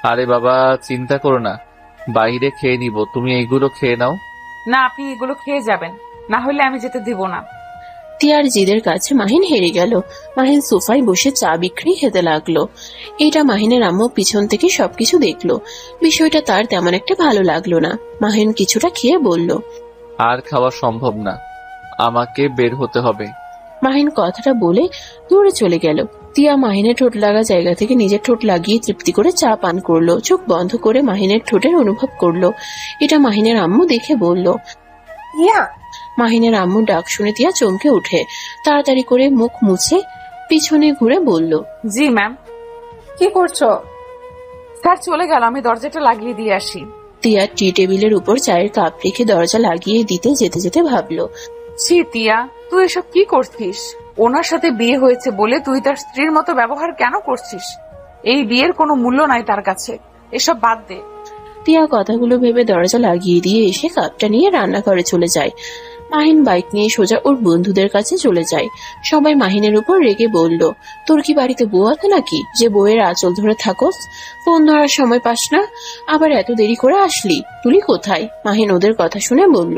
আরে বাবা, চিন্তা করো না, বাইরে খেয়ে নিব, তুমি এইগুলো খেয়ে নাও। না, আপনি এগুলো খেয়ে যাবেন, না হলে আমি যেতে দিব না। তিয়ার জিদের কাছে মাহিন হেরে গেল। মাহিন সোফায় বসে চা বিক্রি খেতে লাগলো। এটা মাহিনের আম্মু পিছন থেকে সবকিছু দেখলো। বিষয়টা তার তেমন একটা ভালো লাগলো না। মাহিন কিছুটা খেয়ে বলল, আর খাওয়া সম্ভব না, আমাকে বের হতে হবে। মাহিন কথাটা বলে দূরে চলে গেল। তিয়া মাহিনের ঠোঁট লাগা জায়গা থেকে নিজের ঠোঁট লাগিয়ে তৃপ্তি করে চা পান করলো। চোখ বন্ধ করে মাহিনের ঠোঁটের অনুভব করলো। এটা মাহিনের আম্মু দেখে বলল, ইয়া, মাহিনের আম্মু ডাক শুনে তিয়া চমকে উঠে তাড়াতাড়ি করে মুখ মুছে পিছনে ঘুরে বলল, জি ম্যাম। কি করছো? স্যার চলে গেল, আমি দরজাটা লাগিয়ে দিয়ে আসি। তিয়া টি টেবিলের উপর চায়ের কাপ রেখে দরজা লাগিয়ে দিতে যেতে যেতে ভাবলো, ছি তিয়া, তুই এসব কি করছিস? ওনার সাথে বিয়ে হয়েছে বলে তুই তার স্ত্রীর মতো ব্যবহার কেন করছিস? এই বিয়ের কোনো মূল্য নাই তার কাছে, এসব বাদ দে। তিয়া কথাগুলো ভেবে দরজা লাগিয়ে দিয়ে এসে কাপটা নিয়ে রান্নাঘরে চলে যায়। মাহিন বাইক নিয়ে সোজা ওর বন্ধুদের কাছে চলে যায়। সবাই মাহিনের উপর রেগে বলল, তোর কি বাড়িতে বউ আছে নাকি যে বউয়ের আঁচল ধরে থাকোস? ফোন ধরার সময় পাস না, আবার এত দেরি করে আসলি, তুলি কোথায়? মাহিন ওদের কথা শুনে বলল,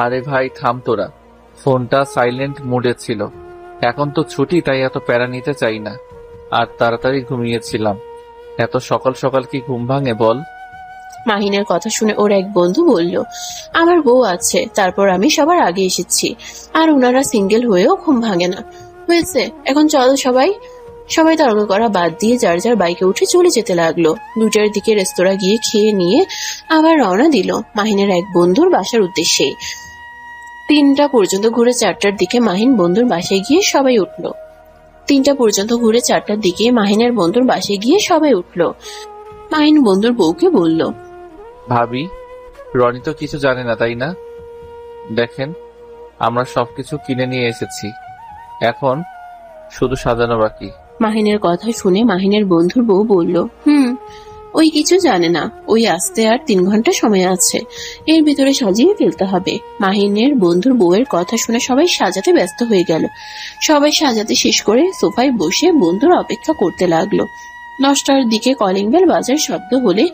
আরে ভাই থাম তোরা, ফোনটা সাইলেন্ট মোডে ছিল, এখন তো ছুটি, তাই এত প্যারা নিতে চাই না, আর তাড়াতাড়ি ঘুমিয়েছিলাম। এত সকাল সকাল কি ঘুম ভাঙে বল? মাহিনের কথা শুনে ওর এক বন্ধু বলল, আমার বউ আছে, তারপর আমি সবার আগে এসেছি, আর ওনারা সিঙ্গেল হয়েও ঘুম ভাঙে না। হয়েছে, এখন চলো সবাই তর্ক করা বাদ দিয়ে যার যার বাইকে উঠে চলে যেতে লাগলো। 2টার দিকে রেস্তোরাঁ গিয়ে খেয়ে নিয়ে আবার রওনা দিল মাহিনের এক বন্ধুর বাসার উদ্দেশ্যে। 3টা পর্যন্ত ঘুরে 4টার দিকে মাহিন বন্ধুর বাসায় গিয়ে সবাই উঠল। 3টা পর্যন্ত ঘুরে 4টার দিকে মাহিনের বন্ধুর বাসায় গিয়ে সবাই উঠল। মাহিন বন্ধুর বউকে বলল, ভাবি, রনি তো কিছু জানে না তাই না? দেখেন, আমরা সবকিছু কিনে নিয়ে এসেছি, এখন শুধু সাজানো বাকি। মাহিনের কথা শুনে মাহিনের বন্ধুর বউ বলল, ওই কিছু জানে না, ওই আসতে আর 3 ঘন্টা সময় আছে, এর ভিতরে সাজিয়ে ফেলতে হবে। মাহিনের বন্ধুর বউয়ের কথা শুনে সবাই সাজাতে ব্যস্ত হয়ে গেল। সবাই সাজাতে শেষ করে সোফায় বসে বন্ধুর অপেক্ষা করতে লাগলো। 10টার দিকে কলিং বেল বাজার শব্দ হলে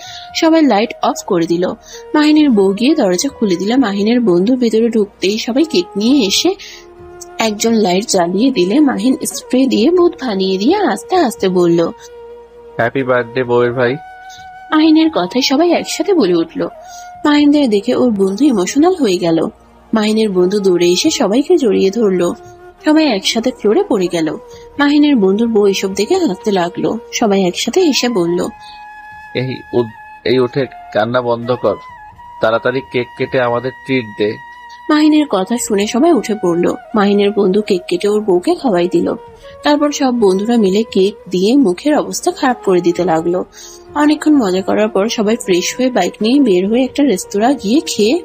সবাই লাইট অফ করে দিল। মাহিনের বউ গিয়ে দরজা খুলে দিলে মাহিনের বন্ধু ভেতরে ঢুকতেই সবাই কেক নিয়ে এসে একজন লাইট জ্বালিয়ে দিলে মাহিন স্প্রে দিয়ে ভূত বানিয়ে দিয়ে আস্তে আস্তে বলল, হ্যাপি বার্থডে বউয়ের ভাই। মাহিনের কথায় সবাই একসাথে বলে উঠল। মাহিনদের দেখে ওর বন্ধু ইমোশনাল হয়ে গেল। মাহিনের বন্ধু দৌড়ে এসে সবাইকে জড়িয়ে ধরলো। সবাই একসাথে ফ্লোরে পড়ে গেল। মাহিনের বন্ধুর বউ এসব দেখে হাসতে লাগলো। সবাই একসাথে হেসে বলল, এই উঠে কান্না বন্ধ কর, তাড়াতাড়ি কেক কেটে আমাদের ট্রিট দে। মাহিনের কথা শুনে সবাই উঠে পড়লো। মাহিনের বন্ধু কেক কেটে ওর বউকে খাওয়াই দিল। তারপর সব বন্ধুরা মিলে কেক দিয়ে মুখের অবস্থা খারাপ করে দিতে লাগলো। অনেকক্ষণ মজা করার পর সবাই ফ্রেশ হয়ে বাইক নিয়ে বের হয়ে একটা রেস্তোরাঁ গিয়ে খেয়ে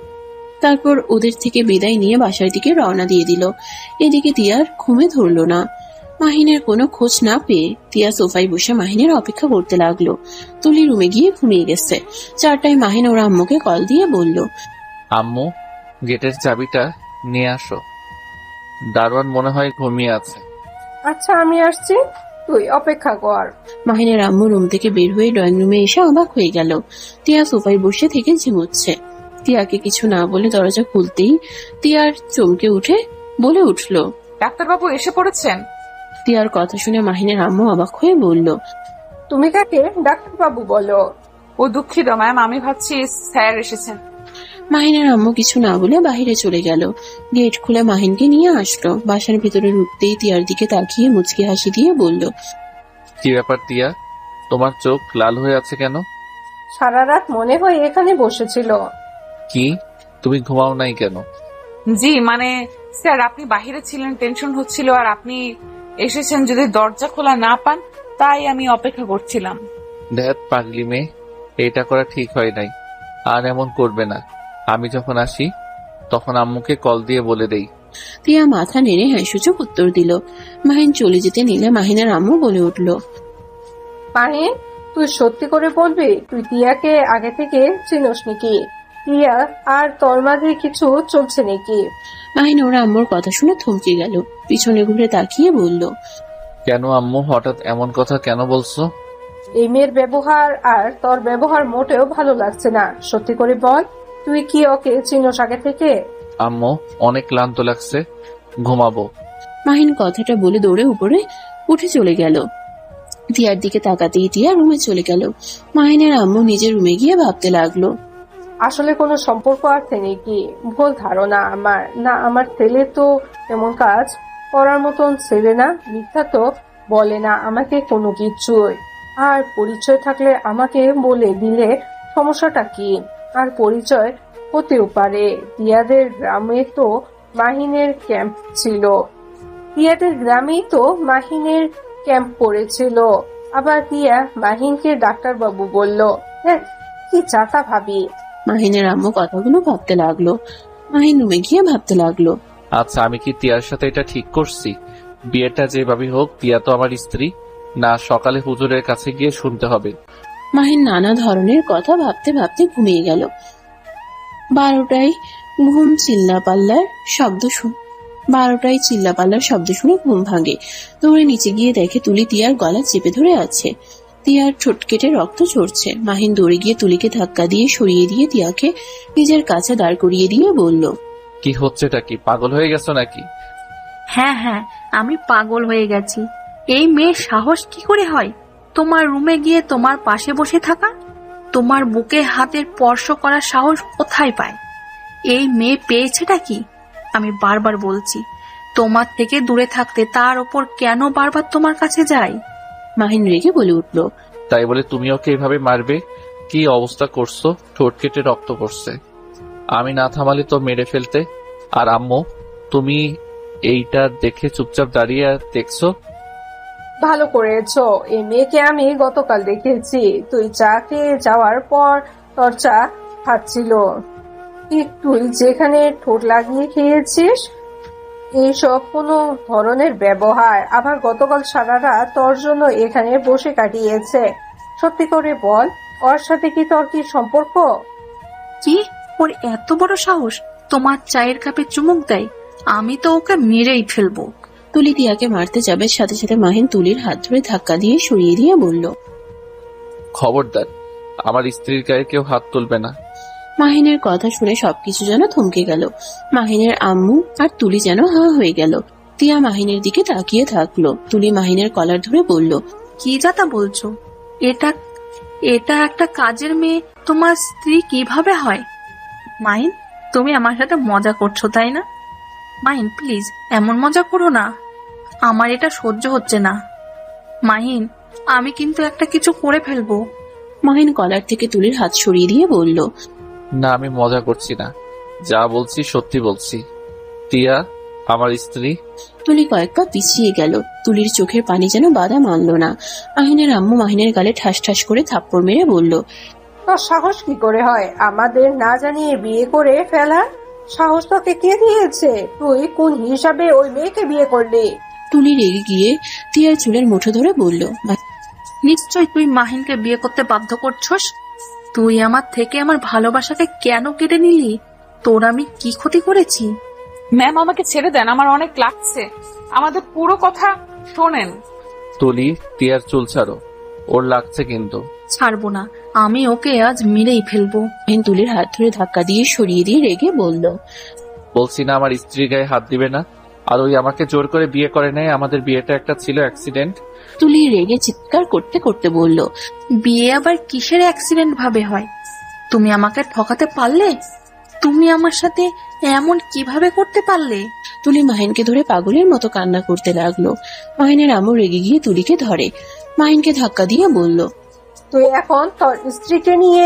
তারপর ওদের থেকে বিদায় নিয়ে বাসার দিকে রওনা দিয়ে দিল। এদিকে তিয়ার ঘুমে ধরলো না। মাহিনের কোনো খোঁজ না পেয়ে তিয়া সোফায় বসে মাহিনের অপেক্ষা করতে লাগলো। তুলি রুমে গিয়ে ঘুমিয়ে গেছে। 4টায় মাহিন ওর আম্মুকে কল দিয়ে বলল, আম্মু, গেটের চাবিটা নিয়ে আসো, দারোয়ান মনে হয় ঘুমিয়ে আছে। আচ্ছা আমি আসছি, তুই অপেক্ষা কর। মাহিনের আম্মু রুম থেকে বের হয়ে ড্রয়িং রুমে এসে অবাক হয়ে গেল। তিয়া সোফায় বসে থেকে ঝিমুচ্ছে। তিয়াকে কিছু না বলে দরজা খুলতেই তিয়ার চমকে উঠে বলে উঠল, ডাক্তারবাবু এসে পড়েছেন? তিয়ার কথা শুনে মাহিনের আম্মু অবাক হয়ে বলল, তুমি কাকে ডাক্তারবাবু বলো? ও দুঃখিত ম্যাম, আমি ভাবছি স্যার এসেছেন। মাহিনের আম্মু কিছু না বলে বাহিরে চলে গেল। গেট খুলে মাহিনকে নিয়ে আসলো। বাসার ভিতরে ঢুকতেই তিয়ার দিকে তাকিয়ে মুচকি হাসি দিয়ে বলল, কি ব্যাপার তিয়া, তোমার চোখ লাল হয়ে আছে কেন? সারা রাত মনে হয় এখানে বসেছিল। কি, তুমি ঘুমাও নাই কেন? জি মানে স্যার, আপনি বাহিরে ছিলেন, টেনশন হচ্ছিল, আর আপনি এসেছেন যদি দরজা খোলা না পান, তাই আমি অপেক্ষা করছিলাম। ধ্যাত পাগলি মেয়ে, এটা করা ঠিক হয় নাই, আর এমন করবে না। আমি যখন আসি তখন আম্মুকে কল দিয়ে বলে দেই। তিয়া মাথা নেড়ে হ্যাঁ সূচক উত্তর দিল। মাহিন চলে যেতে নিলে মাহিনের আম্মু বলে উঠল, মাহিন, তুই সত্যি করে বলবি তুই টিয়াকে আগে থেকে চিনোস নাকি? টিয়া আর তোর মাঝে কিছু চলছে নাকি? মাহিন ওর আম্মুর কথা শুনে থমকে গেল। পিছনে ঘুরে তাকিয়ে বলল, কেন আম্মু, হঠাৎ এমন কথা কেন বলছো? এই মেয়ের ব্যবহার আর তোর ব্যবহার মোটেও ভালো লাগছে না। সত্যি করে বল, তুই কি ওকে চিনোস আগে থেকে? আম্মু, অনেক ক্লান্ত লাগছে, ঘুমাবো। মাহিন কথাটা বলে দৌড়ে উপরে উঠে চলে গেল। তিয়ার দিকে তাকাতেই টিয়া রুমে চলে গেল। মাহিনের আম্মু নিজের রুমে গিয়ে ভাবতে লাগলো, আসলে কোনো সম্পর্ক আছে নাকি? ভুল ধারণা আমার। না, আমার ছেলে তো এমন কাজ করার মতন ছেলে না। মিথ্যা তো বলে না আমাকে কোনো কিছুই। আর পরিচয় থাকলে আমাকে বলে দিলে সমস্যাটা কি? আর পরিচয় হতেও পারে। টিয়াদের গ্রামে তো মাহিনের ক্যাম্প ছিল। টিয়াদের গ্রামেই তো মাহিনের ক্যাম্প পড়েছিল। আবার টিয়া মাহিনকে ডাক্তারবাবু বলল। হ্যাঁ, কি চাতা ভাবি। মাহিনের আম্মু কথাগুলো ভাবতে লাগলো। মাহিন রুমে গিয়ে ভাবতে লাগলো, আচ্ছা, আমি কি তিয়ার সাথে এটা ঠিক করছি? বিয়েটা যেভাবে হোক, তিয়া তো আমার স্ত্রী না, সকালে হুজুরের কাছে গিয়ে শুনতে হবে। মাহিন নানা ধরনের কথা ভাবতে ভাবতে ঘুমিয়ে গেল। 12টায় চিল্লাপাল্লার শব্দ শুনে ঘুম ভাঙে। দৌড়ে নিচে গিয়ে দেখে তুলি তিয়ার গলা চেপে ধরে আছে। তিয়ার ঠোঁট কেটে রক্ত ঝরছে। মাহিন দৌড়ে গিয়ে তুলিকে ধাক্কা দিয়ে সরিয়ে দিয়ে তিয়াকে নিজের কাছে দাঁড় করিয়ে দিয়ে বলল, কি হচ্ছেটা কি, পাগল হয়ে গেছো নাকি? হ্যাঁ হ্যাঁ, আমি পাগল হয়ে গেছি। এই মেয়ের সাহস কি করে হয় তোমার রুমে গিয়ে তোমার পাশে বসে থাকা? তোমার বুকে হাতের স্পর্শ করার সাহস কোথায় পায়? এই মেয়ে পেয়েছেটা কি? আমি বারবার বলছি তোমার থেকে দূরে থাকতে, তার ওপর কেন বারবার তোমার কাছে যাই? মাহিন রেগে বলে উঠল, তাই বলে তুমি ওকে এভাবে মারবে? কি অবস্থা করছো, ঠোঁট কেটে রক্ত পড়ছে। আমি না থামালে তো মেরে ফেলতে। আর আম্মু, তুমি এইটা দেখে চুপচাপ দাঁড়িয়ে দেখছো? ভালো করেছো। এই মেয়েকে আমি গতকাল দেখেছি। তুই চা খেয়ে যাওয়ার পর তোর চা খাচ্ছিল। তুই যেখানে ঠোঁট লাগিয়ে খেয়েছিস, এইসব কোনো ধরনের ব্যবহার। আবার গতকাল সারা রাত তোর জন্য এখানে বসে কাটিয়েছে। সত্যি করে বল, ওর সাথে কি তোর কি সম্পর্ক? কি, ওর এত বড় সাহস তোমার চায়ের কাপে চুমুক দেয়? আমি তো ওকে মেরেই ফেলবো। তুলি টিয়াকে মারতে যাবে, সাথে সাথে মাহিন তুলির হাত ধরে ধাক্কা দিয়ে সরিয়ে দিয়ে বলল, খবরদার, আমার স্ত্রীর গায়ে কেউ হাত তুলবে না। মাহিনের কথা শুনে সবকিছু যেন থমকে গেল। মাহিনের আম্মু আর তুলি যেন হা হয়ে গেল। টিয়া মাহিনের দিকে তাকিয়ে থাকলো। তুলি মাহিনের কলার ধরে বলল, কি যাতা বলছো? এটা এটা একটা কাজের মেয়ে তোমার স্ত্রী কিভাবে হয়? মাইন, তুমি আমার সাথে মজা করছো তাই না? মাহিন প্লিজ এমন মজা করো না, আমার এটা সহ্য হচ্ছে না। মাহিন, আমি কিন্তু একটা কিছু করে ফেলবো। মাহিন কলার থেকে তুলির হাত সরিয়ে দিয়ে বলল, না, আমি মজা করছি না, যা বলছি সত্যি বলছি। টিয়া আমার স্ত্রী। তুলি কয়েক পা পিছিয়ে গেল। তুলির চোখের পানি যেন বাধা মানল না। মাহিনের আম্মু মাহিনের গালে ঠাস ঠাস করে থাপ্পড় মেরে বলল, তোর সাহস কি করে হয় আমাদের না জানিয়ে বিয়ে করে ফেলা? সাহস তোকে কে দিয়েছে? তুই কোন হিসাবে ওই মেয়েকে বিয়ে করলি? তুলি রেগে গিয়ে টিয়ার চুলের মুঠো ধরে বলল, নিশ্চয় তুই মাহিনকে বিয়ে করতে বাধ্য করছস। তুই আমার থেকে আমার ভালোবাসাকে কেন কেড়ে নিলি? তোর আমি কি ক্ষতি করেছি? ম্যাম আমাকে ছেড়ে দেন, আমার অনেক লাগছে। আমাদের পুরো কথা শোনেন। তুলি, টিয়ার চুল ছাড়ো, ওর লাগছে কিন্তু। ছাড়বো না, আমি ওকে আজ মেরেই ফেলবো। মাহিন তুলির হাত ধরে ধাক্কা দিয়ে সরিয়ে দিয়ে রেগে বলল, বলছি না আমার স্ত্রীর গায়ে হাত দিবে না। আর ওই আমাকে জোর করে বিয়ে করে নেয়, আমাদের বিয়েটা একটা ছিল অ্যাক্সিডেন্ট। তুলি রেগে চিৎকার করতে করতে বলল, বিয়ে আবার কিসের অ্যাক্সিডেন্ট ভাবে হয়? তুমি আমাকে ঠকাতে পারলে? তুমি আমার সাথে এমন কিভাবে করতে পারলে? তুলি মাহিনকে ধরে পাগলের মতো কান্না করতে লাগলো। মাহিনের আম্মু রেগে গিয়ে তুলিকে ধরে মাহিনকে ধাক্কা দিয়ে বলল, তুই এখন তোর স্ত্রীকে নিয়ে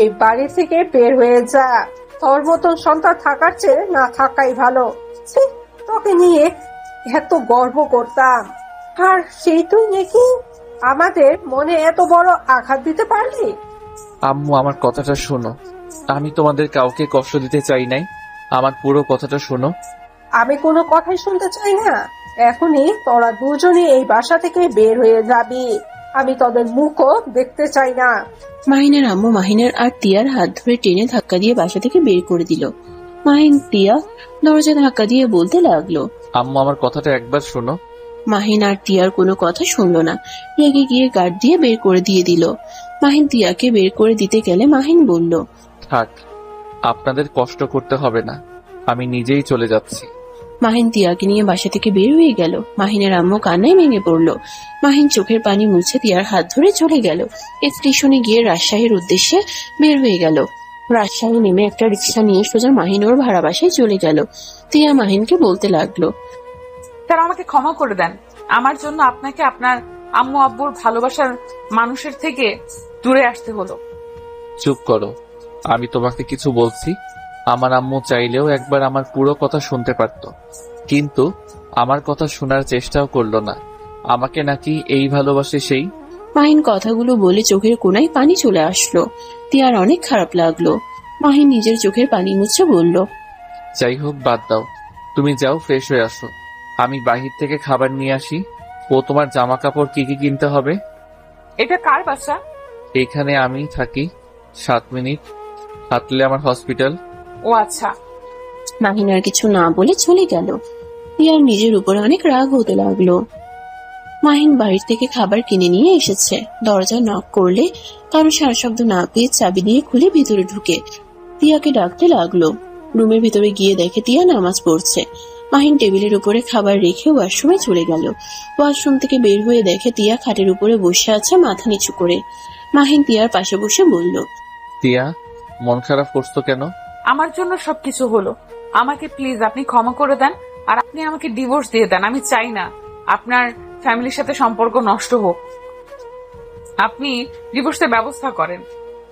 এই বাড়ি থেকে বের হয়ে যা। তোর মতন সন্তান থাকার চেয়ে না থাকাই ভালো। ছি, তোকে নিয়ে এত গর্ব করতাম, আর সেই তুই নাকি আমাদের মনে এত বড় আঘাত দিতে পারলি? আম্মু আমার কথাটা শোনো, আমি তোমাদের কাউকে কষ্ট দিতে চাই নাই, আমার পুরো কথাটা শোনো। আমি কোনো কথাই শুনতে চাই না। এখনই তোরা দুজনে এই বাসা থেকে বের হয়ে যাবি। আমি তোদের মুখও দেখতে চাই না। মাহিনের আম্মু মাহিনের আর টিয়ার হাত ধরে টেনে ধাক্কা দিয়ে বাসা থেকে বের করে দিল। মাহিন টিয়া দরজা ধাক্কা দিয়ে বলতে লাগলো, আম্মু আমার কথাটা একবার শোনো। মাহিন আর টিয়ার কোনো কথা শুনলো না, রেগে গিয়ে গার্ড দিয়ে বের করে দিয়ে দিল। মাহিন টিয়াকে বের করে দিতে গেলে মাহিন বলল, থাক, আপনাদের কষ্ট করতে হবে না, আমি নিজেই চলে যাচ্ছি। মাহিন টিয়াকে নিয়ে বাসা থেকে বের হয়ে গেল। মাহিনের আম্মু কান্নায় ভেঙে পড়লো। মাহিন চোখের পানি মুছে টিয়ার হাত ধরে চলে গেল। স্টেশনে গিয়ে রাজশাহীর উদ্দেশ্যে বের হয়ে গেল। রাজশাহী নেমে একটা রিক্সা নিয়ে সোজা মাহিন ওর ভাড়া বাসায় চলে গেল। টিয়া মাহিনকে বলতে লাগলো, তারা আমাকে ক্ষমা করে দেন। আমার জন্য আপনাকে আপনার আম্মু আব্বুর ভালোবাসার মানুষের থেকে দূরে আসতে হলো। চুপ করো, আমি তোমাকে কিছু বলছি। আমার আম্মু চাইলেও একবার আমার পুরো কথা শুনতে পারত, কিন্তু আমার কথা শোনার চেষ্টাও করলো না। আমাকে নাকি এই ভালোবাসে সেই। মাহিন কথাগুলো বলে চোখের কোণায় পানি চলে আসলো। টিয়ার অনেক খারাপ লাগলো। মাহিন নিজের চোখের পানি মুছে বলল, যাই হোক, বাদ দাও, তুমি যাও ফ্রেশ হয়ে আসো, আমি বাহির থেকে খাবার নিয়ে আসি। ও তোমার জামা কাপড় কি কি কিনতে হবে। এটা কার বাসা? এখানে আমি থাকি, 7 মিনিট হাঁটলে আমার হসপিটাল। ও আচ্ছা। মাহিন আর কিছু না বলে চলে গেল। টিয়ার নিজের উপরে অনেক রাগ হতে লাগলো। মাহিন বাড়ির থেকে খাবার কিনে নিয়ে এসেছে। দরজা নক করলে কারো সারা শব্দ না পেয়ে চাবি দিয়ে খুলে ভিতরে ঢুকে টিয়াকে ডাকতে লাগলো। রুমের ভিতরে গিয়ে দেখে টিয়া নামাজ পড়ছে। মাহিন টেবিলের উপরে খাবার রেখে ওয়াশরুমে চলে গেল। ওয়াশরুম থেকে বের হয়ে দেখে টিয়া খাটের উপরে বসে আছে মাথা নিচু করে। মাহিন টিয়ার পাশে বসে বলল, টিয়া, মন খারাপ করছো কেন? আমার জন্য সবকিছু হলো, আমাকে প্লিজ আপনি ক্ষমা করে দেন, আর আপনি আমাকে ডিভোর্স দিয়ে দেন। আমি চাই না আপনার ফ্যামিলির সাথে সম্পর্ক নষ্ট হোক। আপনি ডিভোর্সের ব্যবস্থা করেন।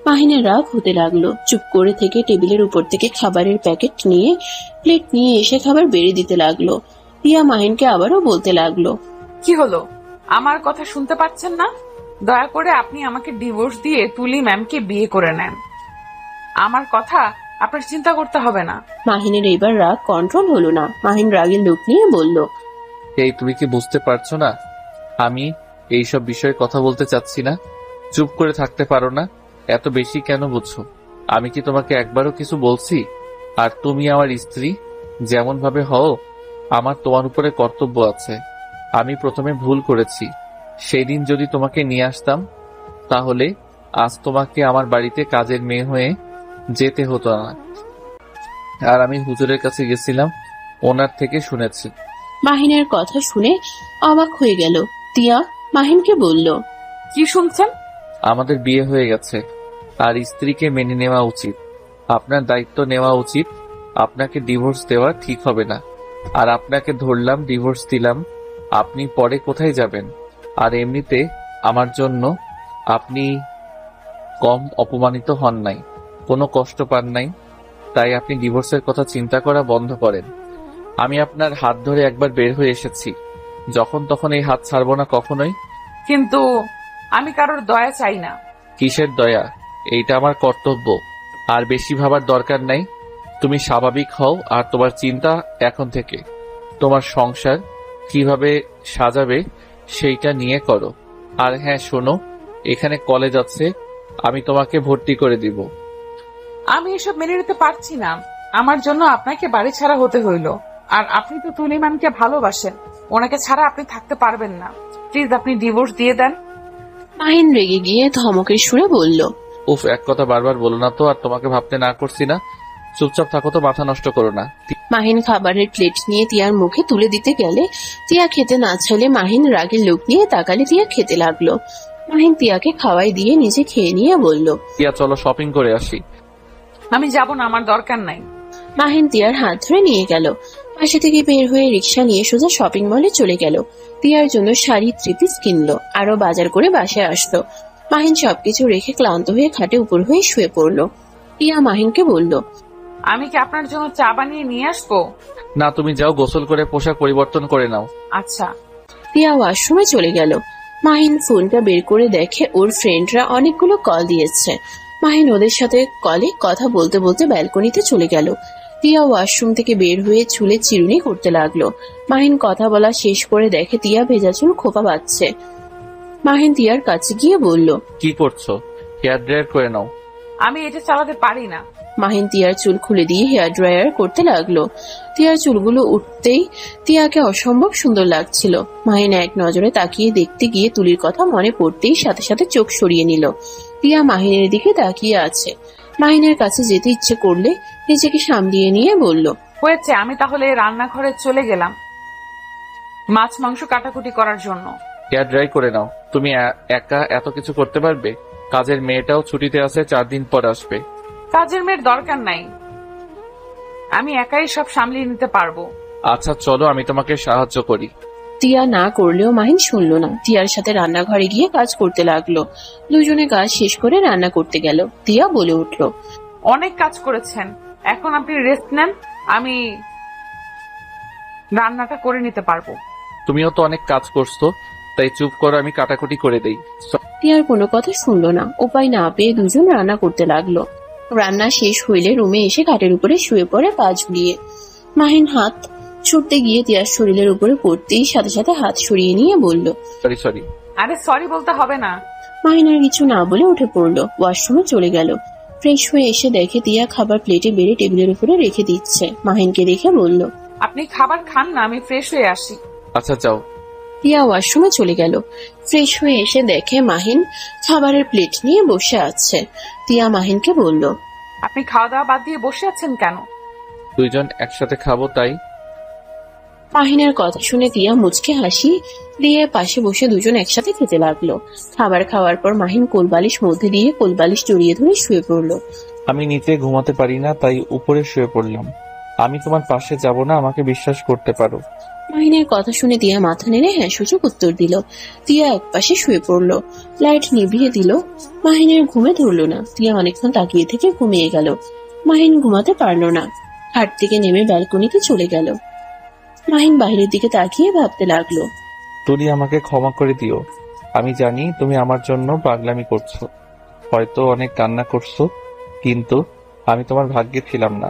মাহিনের রাগ হতে লাগলো। চুপ করে থেকে টেবিলের উপর থেকে খাবারের প্যাকেট নিয়ে প্লেট নিয়ে এসে খাবার বেড়ে দিতে লাগলো। টিয়া মাহিনকে আবারও বলতে লাগলো, কি হলো, আমার কথা শুনতে পাচ্ছেন না? দয়া করে আপনি আমাকে ডিভোর্স দিয়ে তুলি ম্যামকে বিয়ে করে নেন। আমার কথা আপনার চিন্তা করতে হবে না। মাহিনের এবার রাগ কন্ট্রোল হলো না। মাহিন রাগের লুক নিয়ে বলল, এই তুমি কি বুঝতে পারছো না আমি এইসব বিষয়ে কথা বলতে চাচ্ছি না? চুপ করে থাকতে পারো না? এত বেশি কেন বুঝছো? আমি কি তোমাকে একবারও কিছু বলছি? আর তুমি আমার স্ত্রী, যেমন ভাবে হও, আমার তোমার উপরে কর্তব্য আছে। আমি প্রথমে ভুল করেছি। সেই দিন যদি তোমাকে নিয়ে আসতাম, তাহলে আজ তোমাকে আমার বাড়িতে কাজের মেয়ে হয়ে যেতে হতো না। আর আমি হুজুরের কাছে গেছিলাম, ওনার থেকে শুনেছি। মাহিনের কথা শুনে অবাক হয়ে গেল। টিয়া মাহিনকে বলল, কি শুনছেন? আমাদের বিয়ে হয়ে গেছে, আর স্ত্রীকে মেনে নেওয়া উচিত। আপনার দায়িত্ব নেওয়া উচিত। আপনাকে ডিভোর্স দেওয়া ঠিক হবে না। আর আপনাকে ধরলাম, ডিভোর্স দিলাম, আপনি পরে কোথায় যাবেন? আর এমনিতে আমার জন্য আপনি কম অপমানিত হন নাই, কোনো কষ্ট পান নাই, তাই আপনি ডিভোর্সের কথা চিন্তা করা বন্ধ করেন। আমি আপনার হাত ধরে একবার বের হয়ে এসেছি, যখন তখন এই হাত ছাড়বো না কখনোই। কিন্তু আমি কারোর দয়া চাই না। কিসের দয়া? এইটা আমার কর্তব্য। আর বেশি ভাবার দরকার নাই। তুমি স্বাভাবিক হও, আর তোমার চিন্তা এখন থেকে তোমার সংসার কিভাবে সাজাবে সেইটা নিয়ে করো। আর হ্যাঁ শোনো, এখানে কলেজ আছে, আমি তোমাকে ভর্তি করে দিব। আমি এসব মেনে নিতে পারছি না। আমার জন্য আপনাকে বাড়ি ছাড়া হতে হইল। আর আপনি তো তুলিমানকে ভালোবাসেন, ওনাকে ছাড়া আপনি থাকতে পারবেন না। প্লিজ আপনি ডিভোর্স দিয়ে দেন। মাহিন রেগে গিয়ে ধমকের সুরে বলল, উফ, এক কথা বারবার বলো না তো। আর তোমাকে ভাবতে না করছি না, চুপচাপ থাকো তো, মাথা নষ্ট করো না। মাহিন খাবারের প্লেট নিয়ে তিয়ার মুখে তুলে দিতে গেলে তিয়া খেতে না চাইলে মাহিন রাগের লোক নিয়ে তাকালে তিয়া খেতে লাগলো। মাহিন তিয়াকে খাওয়াই দিয়ে নিজে খেয়ে নিয়ে বলল, টিয়া চলো শপিং করে আসি। আমি যাব না, আমার দরকার নাই। মাহিন তিয়ার হাত ধরে নিয়ে গেল। পাশে থেকে বের হয়ে রিক্সা নিয়ে সোজা শপিং মলে চলে গেল। তিয়ার জন্য শাড়ি 3 পিস কিনলো, আরো বাজার করে বাসায় আসলো। মাহিন সবকিছু রেখে ক্লান্ত হয়ে খাটে উপর হয়ে শুয়ে পড়লো। টিয়া মাহিনকে বলল, আমি কি আপনার জন্য চা বানিয়ে নিয়ে আসবো? না, তুমি যাও, গোসল করে পোশাক পরিবর্তন করে নাও। আচ্ছা। টিয়া ওয়াশরুমে চলে গেল। মাহিন ফোনটা বের করে দেখে ওর ফ্রেন্ডরা অনেকগুলো কল দিয়েছে। মাহিন ওদের সাথে কলে কথা বলতে বলতে ব্যালকনিতে চলে গেল। টিয়া ওয়াশরুম থেকে বের হয়ে চুলে চিরুনি করতে লাগলো। মাহিন কথা বলা শেষ করে দেখে টিয়া ভেজা চুল খোপা বাঁধছে। মাহিন টিয়ার কাছে গিয়ে বলল, কি করছো? হেয়ার ড্রায়ার করে নাও। আমি এটা চালাতে পারি না। মাহিন টিয়ার চুল খুলে দিয়ে হেয়ার ড্রায়ার করতে লাগলো। টিয়ার চুলগুলো উঠতেই টিয়াকে অসম্ভব সুন্দর লাগছিল। মাহিন এক নজরে তাকিয়ে দেখতে গিয়ে তুলির কথা মনে পড়তেই সাথে সাথে চোখ সরিয়ে নিল। টিয়া মাহিনের দিকে তাকিয়ে আছে। মাহিনের কাছে যেতে ইচ্ছে করলে নিজেকে সামলিয়ে নিয়ে বলল, হয়েছে, আমি তাহলে রান্নাঘরে চলে গেলাম মাছ মাংস কাটাকুটি করার জন্য। হেয়ার ড্রাই করে নাও। তুমি একা এত কিছু করতে পারবে? কাজের মেয়েটাও ছুটিতে আছে, 4 দিন পর আসবে। কাজের মেয়ের দরকার নাই, আমি একাই সব সামলিয়ে নিতে পারবো। আচ্ছা চলো, আমি তোমাকে সাহায্য করি। টিয়া না করলেও মাহিন শুনল না। টিয়ার সাথে রান্নাঘরে গিয়ে কাজ করতে লাগলো। দুজনে কাজ শেষ করে রান্না করতে গেল। টিয়া বলে উঠল, অনেক কাজ করেছেন, এখন আপনি রেস্ট নেন, আমি রান্নাটা করে নিতে পারবো। তুমিও তো অনেক কাজ করছো, তাই চুপ করো, আমি কাটাকুটি করে দেই। টিয়ার কোনো কথা শুনলো না। উপায় না পেয়ে দুজন রান্না করতে লাগলো। রান্না শেষ হইলে রুমে এসে খাটের উপরে শুয়ে পড়ে পা ঝুলিয়ে। মাহিন হাত ছুটতে গিয়ে টিয়ার শরীরের উপরে পড়তেই সাথে সাথে হাত সরিয়ে নিয়ে বলল, সরি। আরে সরি বলতে হবে না। মাহিন আর কিছু না বলে উঠে পড়লো। ওয়াশরুমে চলে গেল। ফ্রেশ হয়ে এসে দেখে টিয়া খাবার প্লেটে বেড়ে টেবিলের উপরে রেখে দিচ্ছে। মাহিনকে দেখে বলল, আপনি খাবার খান না, আমি ফ্রেশ হয়ে আসি। আচ্ছা যাও। টিয়া ওয়াশরুমে চলে গেল। ফ্রেশ হয়ে এসে দেখে মাহিন খাবারের প্লেট নিয়ে বসে আছে। টিয়া মাহিনকে বলল, আপনি খাওয়া দাওয়া বাদ দিয়ে বসে আছেন কেন? দুইজন একসাথে খাবো তাই। মাহিনের কথা শুনে টিয়া মুচকে হাসি দিয়ে পাশে বসে দুজন একসাথে খেতে লাগলো। খাবার খাওয়ার পর মাহিন কোলবালিশ মধ্যে দিয়ে কোলবালিশ জড়িয়ে ধরে শুয়ে পড়লো। আমি নিচে ঘুমাতে পারি না, তাই উপরে শুয়ে পড়লাম। আমি তোমার পাশে যাব না, আমাকে বিশ্বাস করতে পারো। মাহিনের কথা শুনে টিয়া মাথা নেড়ে হ্যাঁ সূচক উত্তর দিল। টিয়া এক পাশে শুয়ে পড়লো। লাইট নিভিয়ে দিল। মাহিনের ঘুমে ধরলো না। টিয়া অনেকক্ষণ তাকিয়ে থেকে ঘুমিয়ে গেল। মাহিন ঘুমাতে পারলো না। হাট থেকে নেমে ব্যালকনিতে চলে গেল। মাহিন বাইরের দিকে তাকিয়ে ভাবতে লাগলো, তুলি আমাকে ক্ষমা করে দিও। আমি জানি তুমি আমার জন্য পাগলামি করছো, হয়তো অনেক কান্না করছো, কিন্তু আমি তোমার ভাগ্যে ছিলাম না।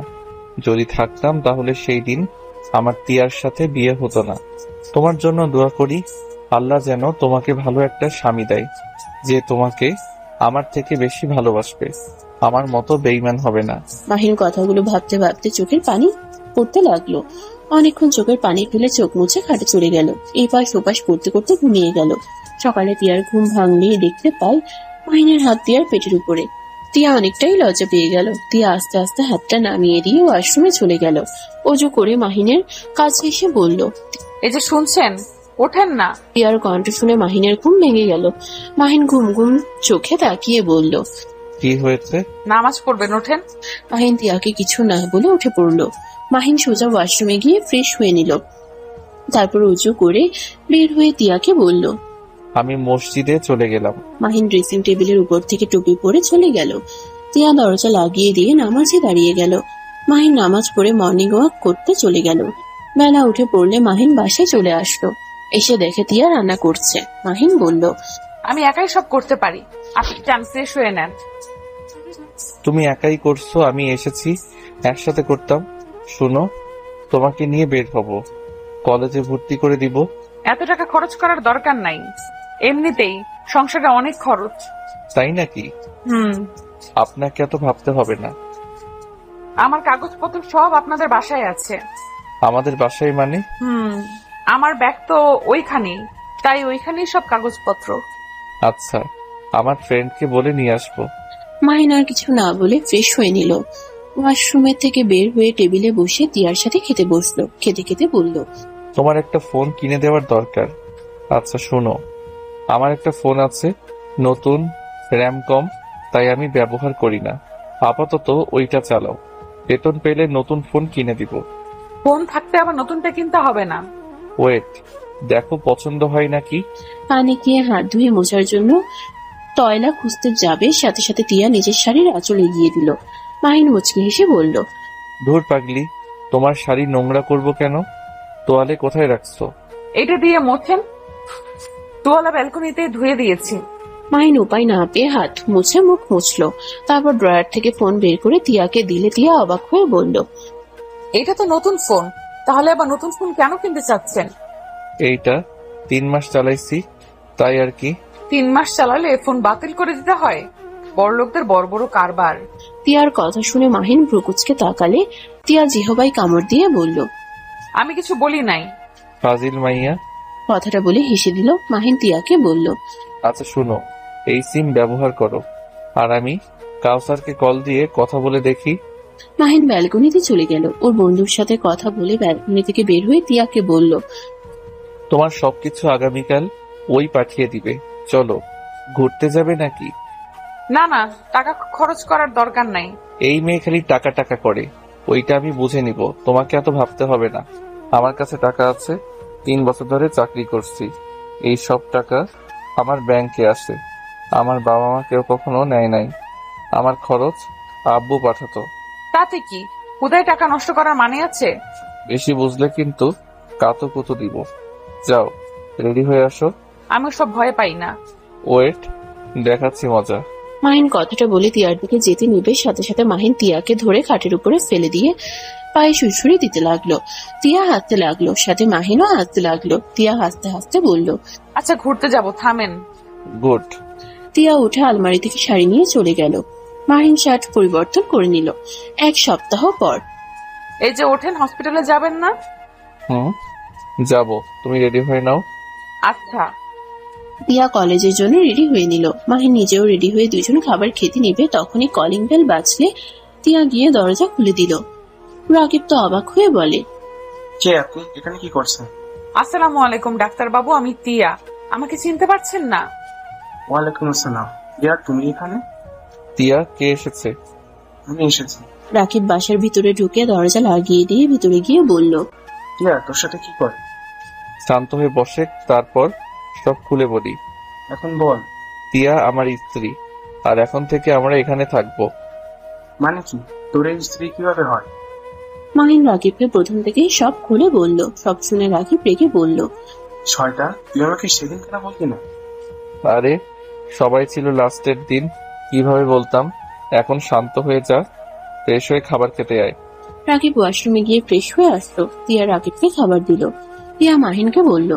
যদি থাকতাম তাহলে সেই দিন আমার টিয়ার সাথে বিয়ে হতো না। তোমার জন্য দোয়া করি, আল্লাহ যেন তোমাকে ভালো একটা স্বামী দেয়, যে তোমাকে আমার থেকে বেশি ভালোবাসবে, আমার মতো বেঈমান হবে না। মাহিন কথাগুলো ভাবতে ভাবতে চোখের পানি পড়তে লাগলো। অনেকক্ষণ চোখের পানি ফেলে চোখ মুছে খাটে চলে গেল। এপাশ ওপাশ করতে করতে ঘুমিয়ে গেল। সকালে টিয়ার ঘুম ভাঙলে দেখতে পায় মাহিনের হাত টিয়ার পেটের উপরে। টিয়া অনেকটাই লজ্জা পেয়ে গেল। টিয়া আস্তে আস্তে হাতটা নামিয়ে দিয়ে ওয়াশরুমে চলে গেল। অজু করে মাহিনের কাছে এসে বলল, এই যে শুনছেন, ওঠেন না। টিয়ার কণ্ঠ শুনে মাহিনের ঘুম ভেঙে গেল। মাহিন ঘুম ঘুম চোখে তাকিয়ে বলল, কি হয়েছে? নামাজ পড়বেন, ওঠেন। মাহিন টিয়াকে কিছু না বলে উঠে পড়ল। মাহিন সোজা ওয়াশরুমে গিয়ে ফ্রেশ হয়ে নিল। তারপর উঁচু করে বের হয়ে তিয়াকে বলল। আমি মসজিদে চলে গেলাম। মাহিন ড্রেসিং টেবিলের উপর থেকে টুপি পরে চলে গেল। তিয়া দরজা লাগিয়ে দিয়ে নামাজে দাঁড়িয়ে গেল। মাহিন নামাজ পড়ে মর্নিং ওয়াক করতে চলে গেল। বেলা উঠে পড়লে মাহিন বাসায় চলে আসলো। এসে দেখে তিয়া রান্না করছে। মাহিন বলল, আমি একাই সব করতে পারি, আপনি টাইম ফ্রেশ হয়ে নেন। তুমি একাই করছো, আমি এসেছি একসাথে করতাম। শুনো, তোমাকে নিয়ে বের হবো, কলেজে ভর্তি করে দিব। এত টাকা খরচ করার দরকার নাই, এমনিতেই সংসারে অনেক খরচ। তাই নাকি? আপনাকে এত ভাবতে হবে না। আমার কাগজপত্র সব আপনাদের বাসায় আছে। আমাদের বাসায় মানে? আমার ব্যাগ তো ওইখানেই, তাই ওইখানেই সব কাগজপত্র। আচ্ছা, আমার ফ্রেন্ডকে বলে নিয়ে আসবো। মাহিন আর কিছু না বলে ফ্রেশ হয়ে নিল। ওয়াশরুমের থেকে বের হয়ে টেবিলে বসে তিয়ার সাথে খেতে বসলো। খেতে খেতে বলল, তোমার একটা ফোন কিনে দেওয়ার দরকার। আচ্ছা শোনো, আমার একটা ফোন আছে, নতুন, র্যাম কম, তাই আমি ব্যবহার করি না। আপাতত ওইটা চালাও, বেতন পেলে নতুন ফোন কিনে দিব। ফোন থাকতে আবার নতুনটা কিনতে হবে না। ওয়েট, দেখো পছন্দ হয় নাকি। পানি গিয়ে হাত ধুয়ে মোছার জন্য টয়লা খুঁজতে যাবে, সাথে সাথে তিয়া নিজের শাড়ির আঁচল এগিয়ে দিল। মাহিন মুচকি হেসে বলল, ধুর পাগলি, তোমার শাড়ি নোংরা করব কেন? তোয়ালে কোথায় রাখছো? এটা দিয়ে মোছেন, তোয়ালা ব্যালকনিতে ধুয়ে দিয়েছি। মাহিন উপায় না পেয়ে হাত মুছে মুখ মুছলো। তারপর ড্রয়ার থেকে ফোন বের করে তিয়াকে দিলে তিয়া অবাক হয়ে বলল, এটা তো নতুন ফোন, তাহলে আবার নতুন ফোন কেন কিনতে চাচ্ছেন? এইটা 3 মাস চালাইছি, তাই আর কি। 3 মাস চালালে ফোন বাতিল করে দিতে হয়? বড়লোকদের বড় বড় কারবার। তিয়ার কথা শুনে মাহিন ভ্রুকুচকে তাকালে। তিয়া জিহবাই কামড় দিয়ে বলল, আমি কিছু বলি নাই। ফাজিল মাইয়া। কথাটা বলে হেসে দিল। মাহিন তিয়াকে বলল, আচ্ছা শুনো, এই সিম ব্যবহার করো, আর আমি কাউসারকে কল দিয়ে কথা বলে দেখি। মাহিন ব্যালকনিতে চলে গেল। ওর বন্ধুর সাথে কথা বলে ব্যালকনি থেকে বের হয়ে তিয়াকে বলল, তোমার সবকিছু আগামীকাল ওই পাঠিয়ে দিবে। চলো, ঘুরতে যাবে নাকি? না না, টাকা খরচ করার দরকার নাই। এই মেয়ে খালি টাকা টাকা করে, ওইটা আমি বুঝে নিব, তোমাকে এত ভাবতে হবে না। আমার কাছে টাকা আছে, 3 বছর ধরে চাকরি করছি, এই সব টাকা আমার ব্যাংকে আসে। আমার বাবা মা কেউ কখনো নেয় নাই, আমার খরচ আব্বু পাঠাতো। তাতে কি, কোথায় টাকা নষ্ট করার মানে আছে? বেশি বুঝলে কিন্তু কাতো কুতো দিব। যাও, রেডি হয়ে আসো। আমি সব ভয় পাই না। ওয়েট, দেখাচ্ছি মজা। মাহিন কথাটা বলে তিয়ার দিকে যেতে নিবে, সাথে সাথে মাহিন তিয়াকে ধরে খাটের উপরে ফেলে দিয়ে পায়ে সুড়সুড়ি দিতে লাগলো। তিয়া হাসতে লাগলো, সাথে মাহিনও হাসতে লাগলো। তিয়া হাসতে হাসতে বলল, আচ্ছা ঘুরতে যাব, থামেন। গুড। তিয়া উঠে আলমারি থেকে শাড়ি নিয়ে চলে গেল। মাহিন শার্ট পরিবর্তন করে নিল। 1 সপ্তাহ পর, এই যে ওঠেন, হসপিটালে যাবেন না? যাব, তুমি রেডি হয়ে নাও। আচ্ছা। তিয়া কলেজের জন্য রেডি হয়ে নিল। মাহিন নিজেও রেডি হয়ে দুজন খাবার খেতে নিবে। তখনই কলিং বেল বাজলে তিয়া গিয়ে দরজা খুলে দিল। রাকিব তো অবাক হয়ে বলে, কে আপনি? এখানে কি করছেন? আসসালামু আলাইকুম ডাক্তার বাবু, আমি তিয়া। আমাকে চিনতে পারছেন না? ওয়ালাইকুম আসসালাম। ইয়া, তুমি এখানে? তিয়া, কে এসেছে? আমি এসেছি। রাকিব বাসার ভিতরে ঢুকে দরজা লাগিয়ে দিয়ে ভিতরে গিয়ে বলল, ইয়া, তোর সাথে কি করে? শান্ত হয়ে বসে, তারপর সব খুলে বলি। এখন বল। তিয়া আমার স্ত্রী, আর এখন থেকে আমরা এখানে থাকবো। মানে কি? তোর এই স্ত্রী কিভাবে হয়? মাহিন রাকিবকে প্রথম থেকেই সব খুলে বলল। সব শুনে রাকিব রেগে বলল, ছয়টা, তুই আমাকে সেদিন কেন বলতি না? আরে সবাই ছিল লাস্টের দিন, কিভাবে বলতাম। এখন শান্ত হয়ে যা, ফ্রেশ হয়ে খাবার খেতে আয়। রাকিব ওয়াশরুমে গিয়ে ফ্রেশ হয়ে আসলো। তিয়া রাকিবকে খাবার দিল। তিয়া মাহিনকে বলল,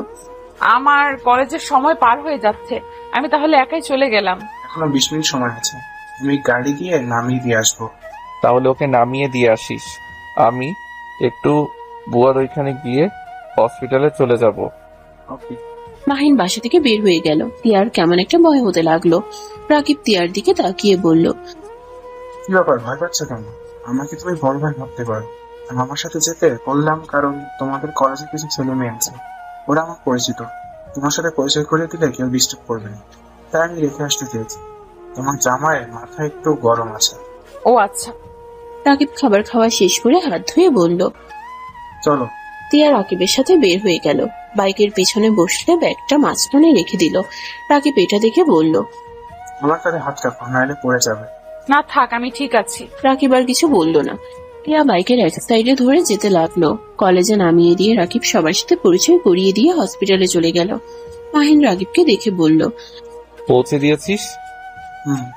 আমার কলেজের সময় পার হয়ে যাচ্ছে, আমি তাহলে একাই চলে গেলাম। এখনো 20 মিনিট সময় আছে, আমি গাড়ি দিয়ে নামিয়ে দিয়ে আসবো। তাহলে ওকে নামিয়ে দিয়ে আসিস, আমি একটু বুয়ার ওইখানে গিয়ে হসপিটালে চলে যাব। ওকে। মাহিন বাসা থেকে বের হয়ে গেল। তিয়ার কেমন একটা ভয় হতে লাগলো। রাকিব তিয়ার দিকে তাকিয়ে বলল, কি ব্যাপার, ভয় পাচ্ছ কেন? আমাকে তুমি বড় ভাই ভাবতে পারো। আমি আমার সাথে যেতে বললাম কারণ তোমাদের কলেজে কিছু ছেলে মেয়ে আছে, ওরা আমার পরিচিত। তোমার সাথে পরিচয় করে দিলে কেউ ডিস্টার্ব করবে না, তাই আমি রেখে আসতে চেয়েছি। তোমার জামাইয়ের মাথা একটু গরম আছে। ও আচ্ছা। রাকিব খাবার খাওয়া শেষ করে হাত ধুয়ে বলল, চলো। তিয়া রাকিবের সাথে বের হয়ে গেল। বাইকের পিছনে বসলে ব্যাগটা মাঝখানে রেখে দিল। রাকিব এটা দেখে বলল, আমার কাছে হাত রাখো, নাহলে পড়ে যাবে। না থাক, আমি ঠিক আছি। রাকিব আর কিছু বলল না। টিয়া বাইকের এক সাইডে ধরে যেতে লাগলো। কলেজে নামিয়ে দিয়ে রাকিব সবার সাথে পরিচয় করিয়ে দিয়ে হসপিটালে চলে গেল। মাহিন রাকিবকে দেখে বলল, পৌঁছে দিয়েছিস?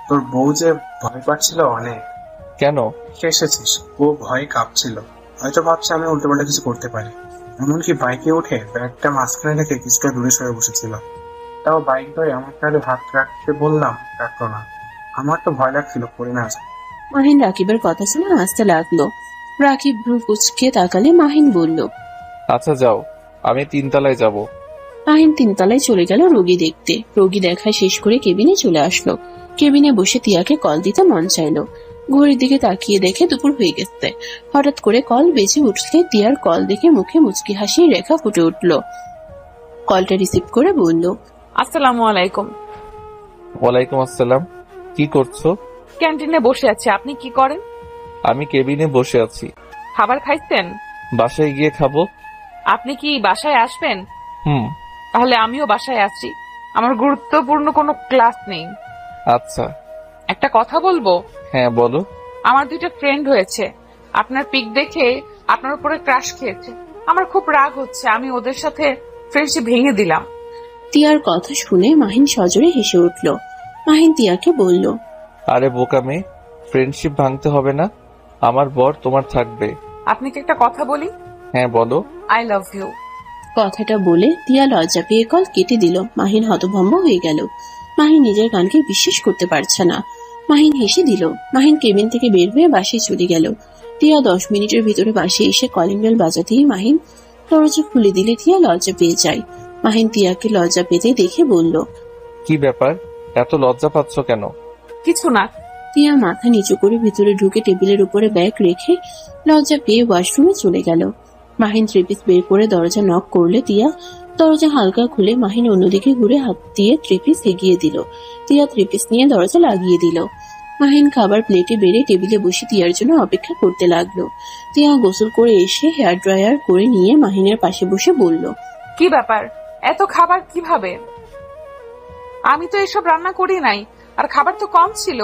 তোর বউ যে ভয় পাচ্ছিল অনেক। কেন? এসেছিস, ও ভয়ে কাঁপছিল। হয়তো ভাবছে আমি উল্টোপাল্টা কিছু করতে পারি। এমনকি বাইকে উঠে ব্যাগটা মাঝখানে রেখে কিছুটা দূরে সরে বসেছিল। তাও বাইক ধরে আমার কাছে হাত রাখতে বললাম, রাখলো না। আমার তো ভয় লাগছিল পড়ে না যায়। মাহিন রাকিবের কথা শুনে হাসতে লাগলো। রাকিব ভ্রু কুচকে তাকালে মাহিন বলল, আচ্ছা যাও, আমি 3 তলায় যাব। মাহিন 3 তলায় চলে গেল রোগী দেখতে। রোগী দেখা শেষ করে কেবিনে চলে আসলো। কেবিনে বসে তিয়াকে কল দিতে মন চাইলো। ঘড়ির দিকে তাকিয়ে দেখে দুপুর হয়ে গেছে। হঠাৎ করে কল বেজে উঠলে তিয়ার কল দেখে মুখে মুচকি হাসির রেখা ফুটে উঠল। কলটা রিসিভ করে বলল, আসসালামু আলাইকুম। ওয়ালাইকুম আসসালাম। কি করছো? ক্যান্টিনে বসে আছি, আপনি কি করেন? আমি কেবিনে বসে আছি। খাবার খাইছেন? বাসায় গিয়ে খাবো। আপনি কি বাসায় আসবেন? হুম। তাহলে আমিও বাসায় আছি, আমার গুরুত্বপূর্ণ কোনো ক্লাস নেই। আচ্ছা। একটা কথা বলবো? হ্যাঁ বলো। আমার 2টা ফ্রেন্ড হয়েছে, আপনার পিক দেখে আপনার উপরে ক্রাশ খেয়েছে। আমার খুব রাগ হচ্ছে, আমি ওদের সাথে ফ্রেন্ডশিপ ভেঙে দিলাম। তিয়ার কথা শুনে মাহিন সজোরে হেসে উঠল। মাহিন তিয়াকে বলল, আরে বোকা মেয়ে, ফ্রেন্ডশিপ ভাঙতে হবে না। আমার বর তোমার থাকবে। আপনাকে একটা কথা বলি? হ্যাঁ বলো। I love you. কথাটা বলে তিয়া লজ্জা পেয়ে কল কেটে দিল। মাহিন হতভম্ব হয়ে গেল। মাহিন নিজের কানকে বিশ্বাস করতে পারছে না। মাহিন হেসে দিল। মাহিন কেবিন থেকে বের হয়ে বাসায় চলে গেল। টিয়া 10 মিনিটের ভিতরে বাসায় এসে কলিং বেল বাজাতেই মাহিন দরজা খুলে দিলে টিয়া লজ্জা পেয়ে যায়। মাহিন টিয়াকে লজ্জা পেতে দেখে বলল, কি ব্যাপার, এত লজ্জা পাচ্ছ কেন? কিছু না। টিয়া মাথা নিচু করে ভিতরে ঢুকে টেবিলের উপরে ব্যাগ রেখে লজ্জা পেয়ে ওয়াশরুমে চলে গেল। মাহিন 3 পিস বের করে দরজা নক করলে টিয়া দরজা হালকা খুলে মাহিন অন্যদিকে ঘুরে হাত দিয়ে 3 পিস এগিয়ে দিল। টিয়া 3 পিস নিয়ে দরজা লাগিয়ে দিল। মাহিন খাবার প্লেটে বেড়ে টেবিলে বসে টিয়ার জন্য অপেক্ষা করতে লাগলো। টিয়া গোসল করে এসে হেয়ার ড্রায়ার করে নিয়ে মাহিনের পাশে বসে বলল, কি ব্যাপার, এত খাবার কিভাবে? আমি তো এসব রান্না করি নাই, আর খাবার তো কম ছিল।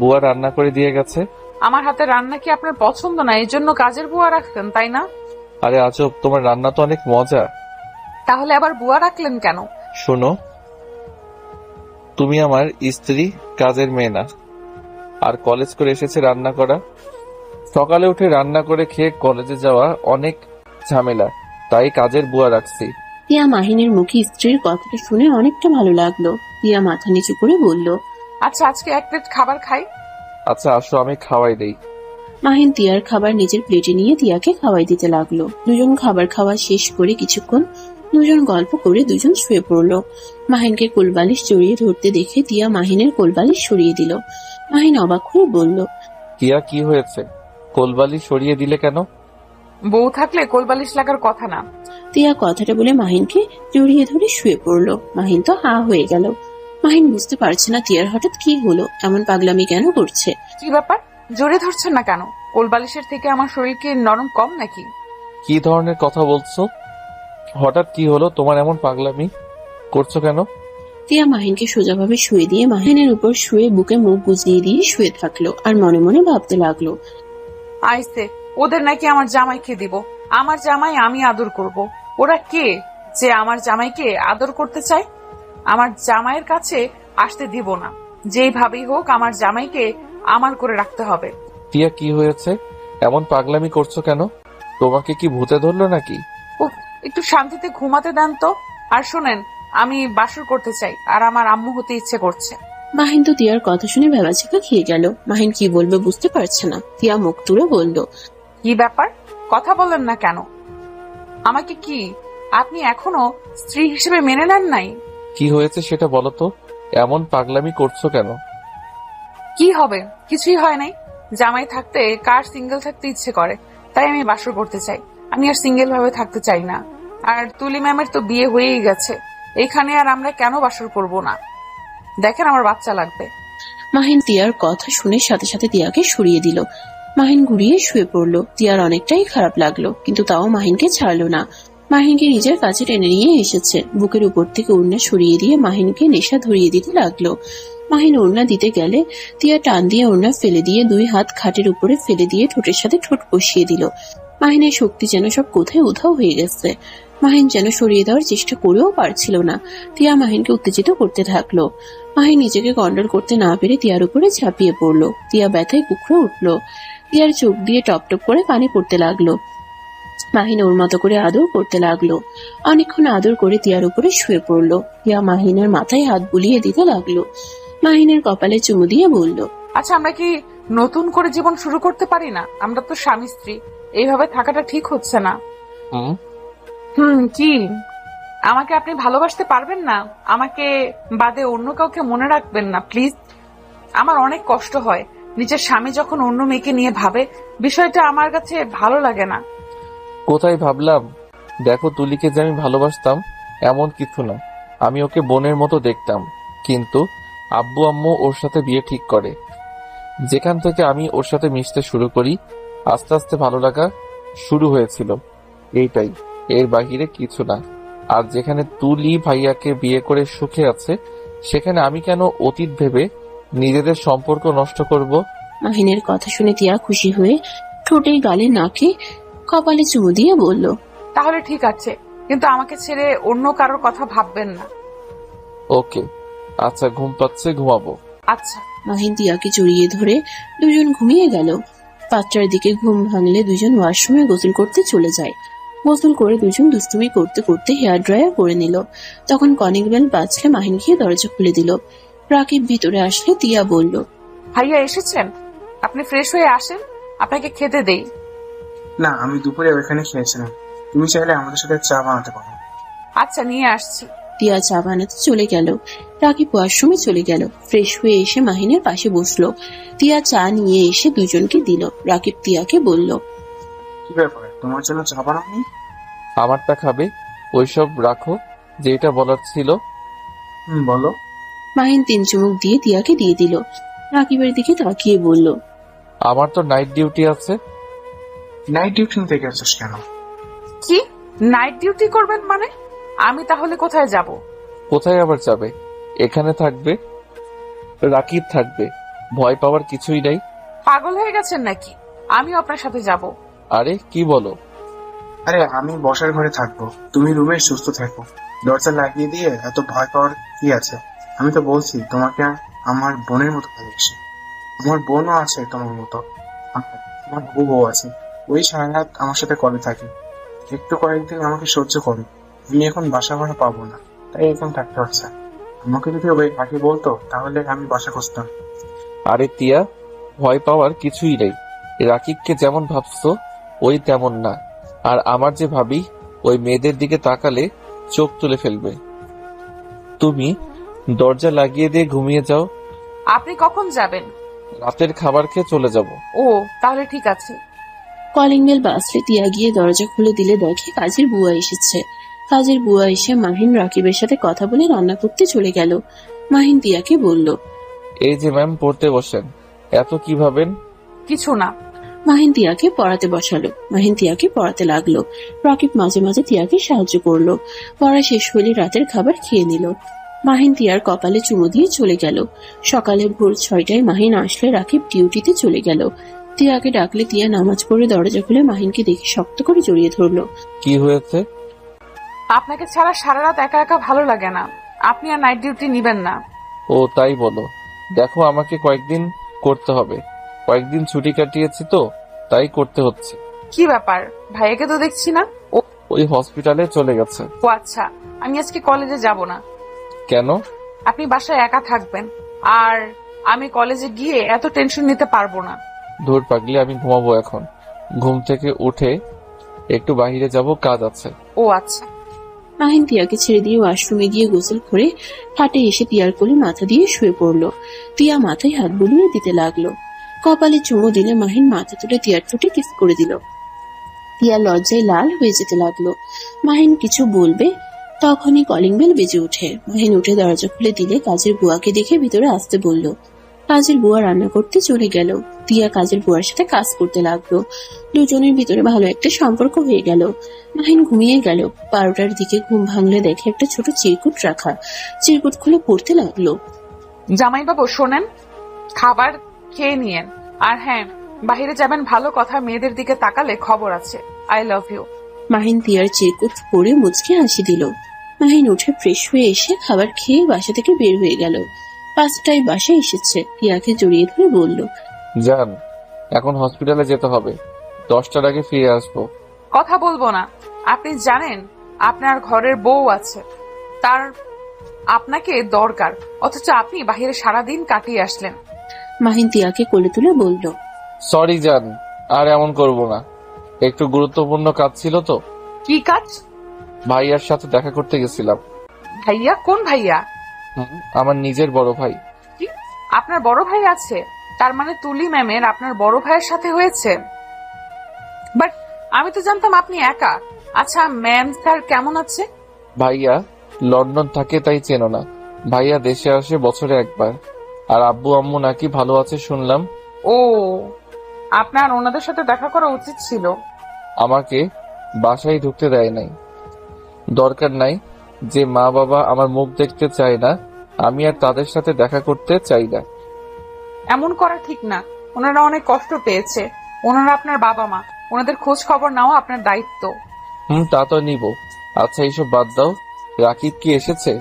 বুয়া রান্না করে দিয়ে গেছে। আমার হাতে রান্না কি আপনার পছন্দ না, এই জন্য কাজের বুয়া রাখতেন তাই না? আরে আজব, তোমার রান্না তো অনেক মজা। তাহলে আবার বুয়া রাখলেন কেন? শোনো, তুমি আমার স্ত্রী, কাজের মেয়ে না। আর কলেজ করে এসেছে রান্না করা। সকালে উঠে রান্না করে খেয়ে কলেজে যাওয়া অনেক ঝামেলা, তাই কাজের বুয়া রাখছি। টিয়া মাহিনের মুখে স্ত্রীর কথাটা শুনে অনেকটা ভালো লাগলো। টিয়া মাথা নিচু করে বলল, আচ্ছা আজকে 1 প্লেট খাবার খাই। আচ্ছা আসো, আমি খাওয়াই দেই। মাহিন টিয়ার খাবার নিজের প্লেটে নিয়ে টিয়াকে খাওয়াই দিতে লাগলো। দুজন খাবার খাওয়া শেষ করে কিছুক্ষণ দুজন গল্প করে দুজন শুয়ে পড়লো। মাহিনকে কোলবালিশ জড়িয়ে ধরতে দেখে টিয়া মাহিনের কোলবালিশ সরিয়ে দিল। মাহিন অবাক হয়ে বলল, টিয়া কি হয়েছে, কোলবালি সরিয়ে দিলে কেন? বউ থাকলে কোলবালিশ লাগার কথা না। টিয়া কথাটা বলে মাহিনকে জড়িয়ে ধরে শুয়ে পড়লো। মাহিন তো হা হয়ে গেল। মাহিন বুঝতে পারছে না টিয়ার হঠাৎ কি হলো, এমন পাগলামি কেন করছে। কি ব্যাপার, জোরে ধরছেন না কেন? কোলবালিশের থেকে আমার শরীর কি নরম কম নাকি? কি ধরনের কথা বলছো? হঠাৎ কি হলো, তোমার এমন পাগলামি করছো কেন? টিয়া মাহিনকে সোজাভাবে শুয়ে দিয়ে মাহিনের উপর শুয়ে বুকে মুখ গুজিয়ে দিয়ে শুয়ে থাকলো আর মনে মনে ভাবতে লাগলো, আইসে ওদের নাকি আমার জামাইকে দিব, আমার জামাই আমি আদর করব। ওরা কে যে আমার জামাইকে আদর করতে চায়? আমার জামাইয়ের কাছে আসতে দিব না। যেইভাবেই হোক আমার জামাইকে আমার করে রাখতে হবে। টিয়া কি হয়েছে, এমন পাগলামি করছো কেন? তোমাকে কি ভূতে ধরলো নাকি? উফ, একটু শান্তিতে ঘুমাতে দেন তো। আর শোনেন, আমি বাসর করতে চাই আর আমার আম্মু হতে ইচ্ছে করছে। মাহিন তো টিয়ার কথা শুনে ভেবাচিকা খেয়ে গেল। মাহিন কি বলবে বুঝতে পারছে না। টিয়া মুখ তুলে বলল, কি ব্যাপার, কথা বলেন না কেন? আমাকে কি আপনি এখনো স্ত্রী হিসেবে মেনে নেন নাই? কি হয়েছে সেটা বলো তো, এমন পাগলামি করছো কেন? কি হবে, কিছুই হয় নাই। জামাই থাকতে কার সিঙ্গেল থাকতে ইচ্ছে করে, তাই আমি বাসর করতে চাই। আমি আর সিঙ্গেল ভাবে থাকতে চাই না। আর তুলি ম্যামের তো বিয়ে হয়েই গেছে, এখানে আর আমরা কেন বাসর করব না? দেখেন আমার বাচ্চা লাগবে। মাহিন টিয়ার কথা শুনে সাথে সাথে টিয়াকে সরিয়ে দিল। মাহিন ঘুরিয়ে শুয়ে পড়লো। তিয়ার অনেকটাই খারাপ লাগলো, কিন্তু তাও মাহিনকে ছাড়লো না। মাহিনকে নিজের কাছে টেনে নিয়ে এসেছে, বুকের উপর থেকে ওড়না সরিয়ে দিয়ে মাহিনকে নেশা ধরিয়ে দিতে লাগলো। মাহিন ওড়না দিতে গেলে তিয়া টান দিয়ে ওড়না ফেলে দিয়ে 2 হাত খাটের উপরে ফেলে দিয়ে ঠোঁটের সাথে ঠোঁট বসিয়ে দিল। মাহিনের শক্তি যেন সব কোথায় উধাও হয়ে গেছে। মাহিন যেন সরিয়ে দেওয়ার চেষ্টা করেও পারছিল না। তিয়া মাহিনকে উত্তেজিত করতে থাকলো। মাহিন নিজেকে কন্ট্রোল করতে না পেরে তিয়ার উপরে ঝাঁপিয়ে পড়লো। তিয়া ব্যথায় কুকড়ে উঠলো। তিয়ার চোখ দিয়ে টপ টপ করে পানি পড়তে লাগলো। মাহিন ওর মতো করে আদর করতে লাগলো। অনেকক্ষণ আদর করে তিয়ার উপরে শুয়ে পড়লো। তিয়া মাহিনের মাথায় হাত বুলিয়ে দিতে লাগলো। মাহিনের কপালে চুমু দিয়ে বলল, আচ্ছা, আমরা কি নতুন করে জীবন শুরু করতে পারি না? আমরা তো স্বামী স্ত্রী, এইভাবে থাকাটা ঠিক হচ্ছে না। কি আমাকে আপনি ভালোবাসতে পারবেন না? আমাকে বাদে অন্য কাউকে মনে রাখবেন না প্লিজ। আমার অনেক কষ্ট হয়, নিজের স্বামী যখন অন্য মেয়েকে নিয়ে ভাবে, বিষয়টা আমার কাছে ভালো লাগে না। কোথায় ভাবলাম? দেখো, তুলিকে যে আমি ভালোবাসতাম এমন কিছু না। আমি ওকে বোনের মতো দেখতাম, কিন্তু আব্বু আম্মু ওর সাথে বিয়ে ঠিক করে। যেখান থেকে আমি ওর সাথে মিশতে শুরু করি, আস্তে আস্তে ভালো লাগা শুরু হয়েছিল, এইটাই, এর বাহিরে কিছু না। আর যেখানে তুলি ভাইয়াকে বিয়ে করে সুখে আছে, সেখানে আমি কেন অতীত ভেবে নিজেদের সম্পর্ক নষ্ট করব? মাহিনের কথা শুনে তিয়া খুশি হয়ে ঠোঁটে গালে নাকে কপালে চুমু দিয়ে বলল, তাহলে ঠিক আছে, কিন্তু আমাকে ছেড়ে অন্য কারোর কথা ভাববেন না। ওকে, আচ্ছা, ঘুম পাচ্ছে, ঘুমাবো। আচ্ছা। মাহিন তিয়াকে জড়িয়ে ধরে দুজন ঘুমিয়ে গেল। 5টার দিকে ঘুম ভাঙলে দুজন ওয়াশরুমে গোসল করতে চলে যায়। গোসল করে দুজন দুষ্টুমি করতে করতে হেয়ার ড্রায়ার করে নিল। তখন কলিং বেল বাজলে মাহিন গিয়ে দরজা খুলে দিল। রাকিব ভিতরে আসলে তিয়া বলল, ভাইয়া এসেছেন? আপনি ফ্রেশ হয়ে আসেন, আপনাকে খেতে দেই। না, আমি দুপুরে ওইখানে খেয়েছিলাম। তুমি চাইলে আমাদের সাথে চা বানাতে পারো। আচ্ছা, নিয়ে আসছি। তিয়া চা বানাতে চলে গেল। রাকিব ওয়াশরুমে চলে গেল। ফ্রেশ হয়ে এসে মাহিনের পাশে বসলো। তিয়া চা নিয়ে এসে দুজনকে দিল। রাকিব তিয়াকে বলল, কি ব্যাপার, তোমার জন্য চা বানাওনি? আমারটা খাবে, ওইসব রাখো, যেটা বলার ছিল। বলো। মাহিন 3 চুমুক দিয়ে তিয়াকে দিয়ে দিল। রাকিবের দিকে তাকিয়ে বলল, আমার তো নাইট ডিউটি আছে। নাইট ডিউটি নিতে গেছিস কেন? কি নাইট ডিউটি করবেন মানে? আমি তাহলে কোথায় যাব? কোথায় আবার যাবে? এখানে থাকবে, রাকিব থাকবে, ভয় পাওয়ার কিছুই নাই। পাগল হয়ে গেছেন নাকি? আমিও আপনার সাথে যাব। আরে কি বলো? আরে, আমি বসার ঘরে থাকবো, তুমি রুমে সুস্থ থাকো। দরজা লাগিয়ে দিয়ে এত ভয় পাওয়ার কি আছে? আমি তো বলছি তোমাকে আমার বোনের মতো ভালোবাসি। আমার বোনও আছে তোমার মতো, আমার বউ আছে। ওই সারা রাত আমার সাথে করে থাকে। একটু কয়েকদিন আমাকে সহ্য করো। আমি এখন বাসা ভাড়া পাবো না, তাই এখন থাকতে হচ্ছে। আমাকে যদি ওই আগে বলতো তাহলে আমি বাসা খুঁজতাম। আরে তিয়া, ভয় পাওয়ার কিছুই নেই। রাকিবকে যেমন ভাবছো ওই তেমন না। আর আমার যে ভাবি, ওই মেয়েদের দিকে তাকালে চোখ তুলে ফেলবে। তুমি দরজা লাগিয়ে দিয়ে ঘুমিয়ে যাও। আপনি কখন যাবেন? রাতের খাবার খেয়ে চলে যাব। ও, তাহলে ঠিক আছে। কলিং বেল বাজলে তিয়া গিয়ে দরজা খুলে দিলে দেখে কাজের বুয়া এসেছে। কাজের বুয়া এসে মাহিন রাকিবের সাথে কথা বলে রান্না করতে চলে গেল। মাহিন তিয়াকে বলল, এই যে ম্যাম, পড়তে বসেন। এত কি ভাবেন? কিছু না। মাহিন তিয়াকে পড়াতে বসালো। মাহিন তিয়াকে পড়াতে লাগলো। রাকিব মাঝে মাঝে তিয়াকে সাহায্য করলো। পড়া শেষ হলে রাতের খাবার খেয়ে নিল। মাহিন তিয়ার কপালে চুমু দিয়ে চলে গেল। সকালে ভোর 6টায় মাহিন আসলে রাকিব ডিউটিতে চলে গেল। তিয়াকে ডাকলে তিয়া নামাজ পড়ে দরজা খুলে মাহিনকে দেখে শক্ত করে জড়িয়ে ধরলো। কি হয়েছে? আপনাকে ছাড়া সারা রাত একা একা ভালো লাগে না। আপনি আর নাইট ডিউটি নিবেন না। ও তাই বলো। দেখো, আমাকে কয়েকদিন করতে হবে। কয়েকদিন ছুটি কাটিয়েছি তো, তাই করতে হচ্ছে। কি ব্যাপার, ভাইয়াকে তো দেখছি না। ওই হসপিটালে চলে গেছে। ও আচ্ছা, আমি আজকে কলেজে যাব না। কেন? আপনি বাসায় একা থাকবেন, আর আমি কলেজে গিয়ে এত টেনশন নিতে পারবো না। ধুর পাগলি, আমি ঘুমাবো এখন। ঘুম থেকে উঠে একটু বাইরে যাব, কাজ আছে। ও আচ্ছা। মাহিন তিয়াকে ছেড়ে দিয়ে ওয়াশরুমে গিয়ে গোসল করে খাটে এসে তিয়ার কোলে মাথা দিয়ে শুয়ে পড়লো। তিয়া মাথায় হাত বুলিয়ে দিতে লাগলো। কপালে চুমু দিলে মাহিন মাথা তুলে তিয়ার ঠোঁটে কিস করে দিল। তিয়া লজ্জায় লাল হয়ে যেতে লাগলো। মাহিন কিছু বলবে, তখনই কলিং বেল বেজে ওঠে। মাহিন উঠে দরজা খুলে দিলে কাজের বুয়াকে দেখে ভিতরে আসতে বলল, কাজের বুয়া রান্না করতে চলে গেল। তিয়া কাজের বুয়ার সাথে কাজ করতে লাগলো। দুজনের ভিতরে ভালো একটা সম্পর্ক হয়ে গেল। মাহিন ঘুমিয়ে গেল। 12টার দিকে ঘুম ভাঙলে দেখে একটা ছোট চিরকুট রাখা। চিরকুট খুলে পড়তে লাগলো। জামাইবাবু শোনেন, খাবার খেয়ে নিয়েন। আর হ্যাঁ, বাহিরে যাবেন ভালো কথা, মেয়েদের দিকে তাকালে খবর আছে। I love you. মাহিন তিয়ার চিরকুট পড়ে মুচকে হাসি দিল। মাহিন উঠে ফ্রেশ হয়ে এসে খাবার খেয়ে বাসা থেকে বের হয়ে গেল। 5টায় বাসায় এসেছে। তিয়াকে জড়িয়ে ধরে বলল, যান, এখন হসপিটালে যেতে হবে। 10টার আগে ফিরে আসবো। কথা বলবো না। আপনি জানেন আপনার ঘরের বউ আছে, তার আপনাকে দরকার, অথচ আপনি বাহিরে সারাদিন কাটিয়ে আসলেন। মাহিন তিয়াকে কোলে তুলে বলল, সরি জান, আর এমন করব না। একটু গুরুত্বপূর্ণ কাজ ছিল তো। কি কাজ? ভাইয়ার সাথে দেখা করতে গেছিলাম। ভাইয়া? কোন ভাইয়া? আমার নিজের বড় ভাই। কি, আপনার বড় ভাই আছে? তার মানে তুলি ম্যামের আপনার বড় ভাইয়ের সাথে হয়েছে? বাট আমি তো জানতাম আপনি একা। আচ্ছা, ম্যাম স্যার কেমন আছে? ভাইয়া লন্ডন থাকে, তাই চেনো না। ভাইয়া দেশে আসে বছরে একবার। আর আব্বু আম্মু নাকি ভালো আছে শুনলাম। ও, আপনার ওনাদের সাথে দেখা করা উচিত ছিল। আমাকে বাসায় ঢুকতে দেয় নাই। দরকার নাই, যে মা বাবা আমার মুখ দেখতে চায় না, আমি আর তাদের সাথে দেখা করতে চাই না। এমন করা ঠিক না। ওনারা অনেক কষ্ট পেয়েছে। ওনারা আপনার বাবা মা, ওনাদের খোঁজ খবর নেওয়া আপনার দায়িত্ব। তা তো নিব। আচ্ছা, এইসব বাদ দাও। রাকিব কি এসেছে?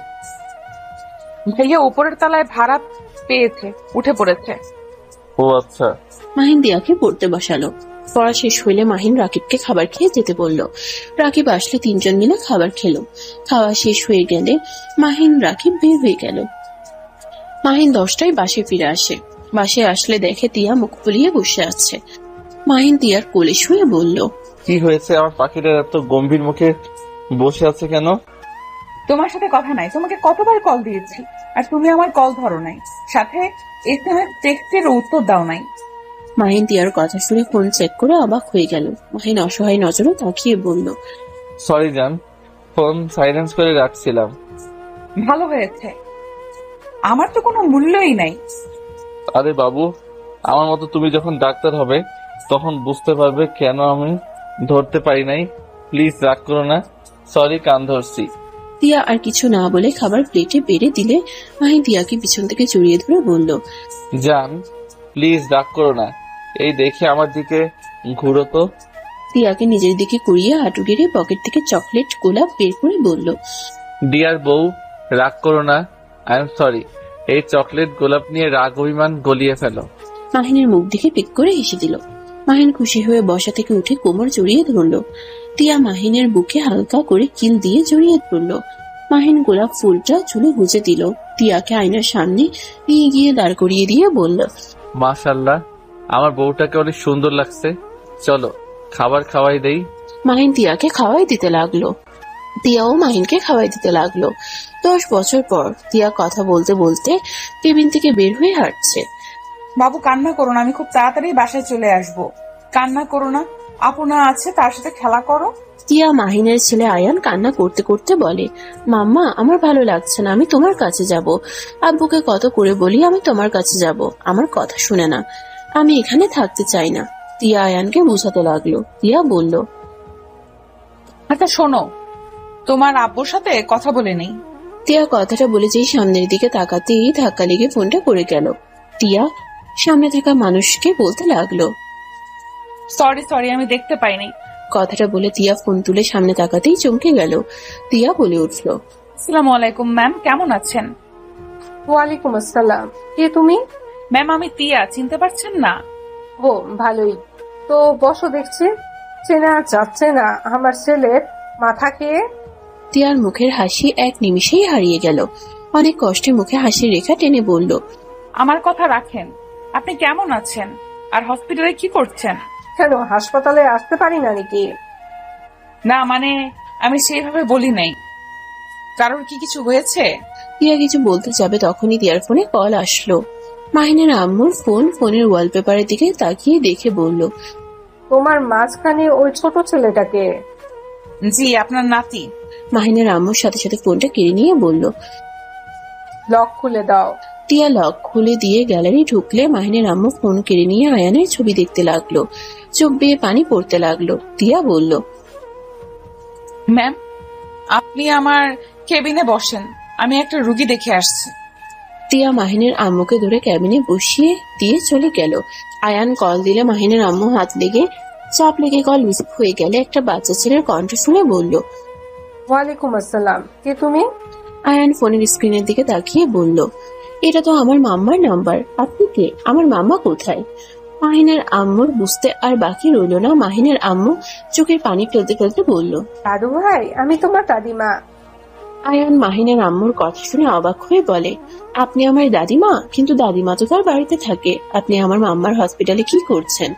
ভাইয়া উপরের তলায় ভাড়া পেয়েছে, উঠে পড়েছে। ও আচ্ছা। মাহিন দিয়াকে পড়তে বসালো। পড়া শেষ হইলে মাহিন রাকিবকে খাবার খেয়ে যেতে বলল। রাকিব আসলে 3জন মিলে খাবার খেলো। খাওয়া শেষ হয়ে গেলে মাহিন রাকিব বের হয়ে গেল। মাহিন 10টায় বাসায় ফিরে আসে। বাসায় আসলে দেখে তিয়া মুখ ফুলিয়ে বসে আছে। মাহিন তিয়ার কোলে শুয়ে বলল, কি হয়েছে? আমার পাখিটা এত গম্ভীর মুখে বসে আছে কেন? তোমার সাথে কথা নাই। তোমাকে কতবার কল দিয়েছি আর তুমি আমার কল ধরো নাই, সাথে এসএমএস টেক্সটের উত্তর দাও নাই। মাহিন তিয়ার কথা শুনে ফোন চেক করে অবাক হয়ে গেল। মাহিন অসহায় নজরে তাকিয়ে বলল, সরি জান, ফোন সাইলেন্স করে রাখছিলাম। ভালো হয়েছে, আমার তো কোনো মূল্যই নাই। আরে বাবু, আমার মতো তুমি যখন ডাক্তার হবে তখন বুঝতে পারবে কেন আমি ধরতে পারি নাই। প্লিজ রাগ করো না। সরি, কান ধরছি। তিয়া আর কিছু না বলে খাবার প্লেটে বেড়ে দিলে মাহিন তিয়াকে পিছন থেকে জড়িয়ে ধরে বলল, জান প্লিজ রাগ করো না। এই দেখে আমার দিকে ঘুরো তো। তিয়াকে নিজের দিকে কুড়িয়ে হাঁটু গেড়ে পকেট থেকে চকলেট গোলাপ বের করে বলল, ডিয়ার বউ, রাগ করো না। I am sorry. এই চকলেট গোলাপ নিয়ে রাগ অভিমান গলিয়ে ফেলো। মাহিনের মুখ দেখে পিক করে হেসে দিল। মাহিন খুশি হয়ে বসা থেকে উঠে কোমর জড়িয়ে ধরল। তিয়া মাহিনের বুকে হালকা করে কিল দিয়ে জড়িয়ে ধরল। মাহিন গোলাপ ফুলটা চুলে গুজে দিল। তিয়াকে আয়নার সামনে নিয়ে গিয়ে দাঁড় করিয়ে দিয়ে বলল, মাশাআল্লাহ, আমার বউটাকে অনেক সুন্দর লাগছে। চলো খাবার খাওয়াই দেই। মাহিন তিয়াকে খাওয়াই দিতে লাগলো। তিয়াও মাহিনকে খাওয়াই দিতে লাগলো। 10 বছর পর তিয়া কথা বলতে বলতে কেবিন থেকে বের হয়ে হাঁটছে। বাবু কান্না করো না, আমি খুব তাড়াতাড়ি বাসায় চলে আসব। কান্না করো না, আপনা আছে, তার সাথে খেলা করো। তিয়া মাহিনের ছেলে আয়ান কান্না করতে করতে বলে, মাম্মা আমার ভালো লাগছে না, আমি তোমার কাছে যাব। আব্বুকে কত করে বলি আমি তোমার কাছে যাব, আমার কথা শুনে না, আমি এখানে থাকতে চাই না। তিয়া আয়ানকে বুঝাতে লাগলো। তিয়া বলল, আচ্ছা শোনো, তোমার আব্বুর সাথে কথা বলে নেই। তিয়া কথাটা বলে যেই সামনের দিকে তাকাতেই ধাক্কা লেগে ফোনটা পড়ে গেল। তিয়া সামনে থাকা মানুষকে বলতে লাগলো, সরি, আমি দেখতে পাইনি। কথাটা বলে তিয়া ফোন তুলে সামনে তাকাতেই চমকে গেল। তিয়া বলে উঠল, আসসালামু আলাইকুম ম্যাম, কেমন আছেন? ওয়ালাইকুম আসসালাম। কে তুমি? ম্যাম আমি তিয়া, চিনতে পারছেন না? ও ভালোই তো, বসো। দেখছি চেনা যাচ্ছে না আমার ছেলের মাথা খেয়ে। তিয়ার মুখের হাসি এক নিমিষেই হারিয়ে গেল। অনেক কষ্টে মুখে হাসির রেখা টেনে বলল, আমার কথা রাখেন। আপনি কেমন আছেন আর হসপিটালে কি করছেন? কেন হাসপাতালে আসতে পারি না নাকি? না মানে আমি সেইভাবে বলি নাই। কারোর কি কিছু হয়েছে? তিয়া কিছু বলতে যাবে তখনই তিয়ার ফোনে কল আসলো। মাহিনের আম্মুর ফোন। ফোনের ওয়ালপেপারের দিকে তাকিয়ে দেখে বলল, তোমার মাঝখানে ওই ছোট ছেলেটাকে? জি, আপনার নাতি। মাহিনের আম্মুর সাথে সাথে ফোনটা কেড়ে নিয়ে বলল, লক খুলে দাও। টিয়া লক খুলে দিয়ে গ্যালারি ঢুকলে মাহিনের আম্মু ফোন কেড়ে নিয়ে আয়ানের ছবি দেখতে লাগলো। চোখ বেয়ে পানি পড়তে লাগলো। টিয়া বলল, ম্যাম, আপনি আমার কেবিনে বসেন, আমি একটা রুগী দেখে আসছি। টিয়া মাহিনের আম্মুকে ধরে ক্যাবিনে বসিয়ে দিয়ে চলে গেল। আয়ান কল দিলে মাহিনের আম্মু হাত লেগে চাপ লেগে কল মিস হয়ে গেলে একটা বাচ্চা ছেলের কণ্ঠ শুনে বলল, ওয়ালাইকুম আসসালাম, কে তুমি? আয়ান ফোনের স্ক্রিনের দিকে তাকিয়ে বলল, এটা তো আমার মাম্মার নাম্বার, আপনি কে? আমার মাম্মা কোথায়? মাহিনের আম্মুর বুঝতে আর বাকি রইল না। মাহিনের আম্মু চোখের পানি ফেলতে ফেলতে বলল, দাদু ভাই, আমি তোমার দাদিমা। আয়ান মাহিনের আম্মুর কথা শুনে অবাক হয়ে বলে, আপনি আমার দাদিমা? কিন্তু দাদিমা তো তার বাড়িতে থাকে, আপনি আমার মাম্মার হসপিটালে কি করছেন?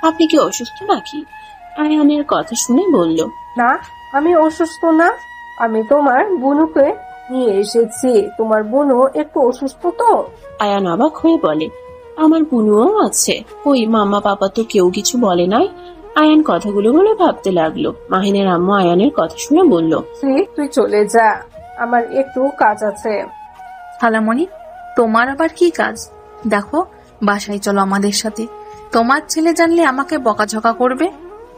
আপনি কি অসুস্থ নাকি? আয়ানের কথা শুনে বলল, না, আমি অসুস্থ না, আমি তোমার বুনুকে নিয়ে এসেছি। তোমার বুনু একটু অসুস্থ তো। আয়ান অবাক হয়ে বলে, আমার বুনুও আছে? ওই মাম্মা পাপা তো কেউ কিছু বলে নাই? আয়ান কথাগুলো বলে ভাবতে লাগলো। মাহিনের আম্মু আয়ানের কথা শুনে বলল, তুই চলে যা, আমার একটু কাজ আছে। খালামণি, তোমার আবার কি কাজ? দেখো, বাসায় চলো আমাদের সাথে। তোমার ছেলে জানলে আমাকে বকাঝকা করবে।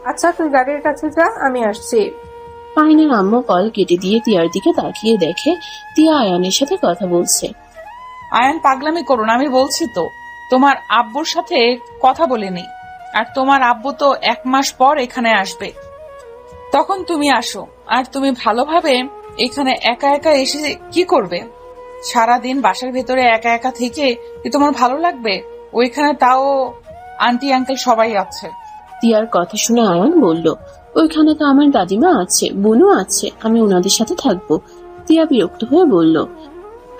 আচ্ছা, তুই গাড়ির কাছে যা, আমি আসছি। মাহিনের আম্মু কল কেটে দিয়ে টিয়ার দিকে তাকিয়ে দেখে টিয়া আয়ানের সাথে কথা বলছে। আয়ান, পাগলামি করুন, আমি বলছি তো তোমার আব্বুর সাথে কথা বলিনি। আর তোমার আব্বু তো 1 মাস পর এখানে আসবে, তখন তুমি আসো। আর তুমি ভালোভাবে এখানে একা একা এসে কি করবে? সারাদিন বাসার ভেতরে একা একা থেকে কি তোমার ভালো লাগবে? ওইখানে তাও আন্টি আঙ্কেল সবাই আছে। টিয়ার কথা শুনে আয়ান বলল, ওইখানে তো আমার দাদিমা আছে, বুনু আছে, আমি ওনাদের সাথে থাকবো। টিয়া বিরক্ত হয়ে বলল,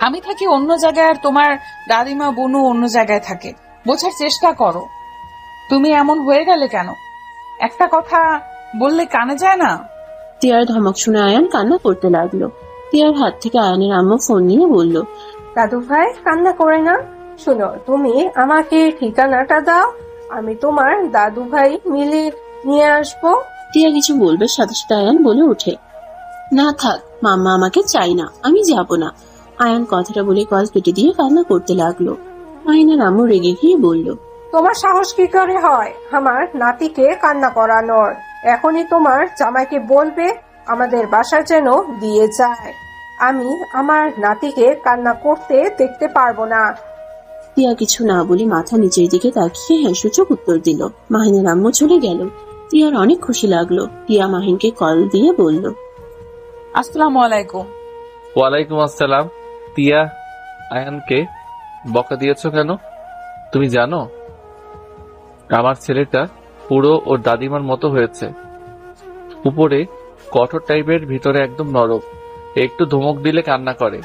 আমি থাকি অন্য জায়গায় আর তোমার দাদিমা বুনু অন্য জায়গায় থাকে। বোঝার চেষ্টা করো, তুমি এমন হয়ে গেলে কেন? একটা কথা বললে কানে যায় না? টিয়ার ধমক শুনে আয়ান কান্না করতে লাগলো। টিয়ার হাত থেকে আয়ানের আম্মু ফোন নিয়ে বলল, দাদু ভাই, কান্না করে না। শোনো, তুমি আমাকে ঠিকানাটা দাও, আমি তোমার দাদু ভাই মিলে নিয়ে আসবো। টিয়া কিছু বলবে সাথে সাথে আয়ান বলে ওঠে, না থাক, মাম্মা আমাকে চাই না, আমি যাব না। আয়ান কথাটা বলে কল কেটে দিয়ে কান্না করতে লাগলো। আয়ানের আম্মু রেগে গিয়ে বলল, তোমার সাহস কি করে হয় আমার নাতিকে কান্না করানোর? এখনই তোমার জামাইকে বলবে আমাদের বাসা যেন দিয়ে যায়। আমি আমার নাতিকে কান্না করতে দেখতে পারবো না। টিয়া কিছু না বলে মাথা নিচের দিকে তাকিয়ে হ্যাঁ সূচক উত্তর দিল। মাহিনের আম্মু চলে গেল। টিয়ার অনেক খুশি লাগলো। টিয়া মাহিনকে কল দিয়ে বলল, আসসালামু আলাইকুম। ওয়ালাইকুম আসসালাম। টিয়া, আয়ানকে বকা দিয়েছো কেন? তুমি জানো আমার ছেলেটা পুরো ওর দাদিমার মতো হয়েছে। উপরে কঠোর টাইপের, ভিতরে একদম নরম। একটু ধমক দিলে কান্না করে।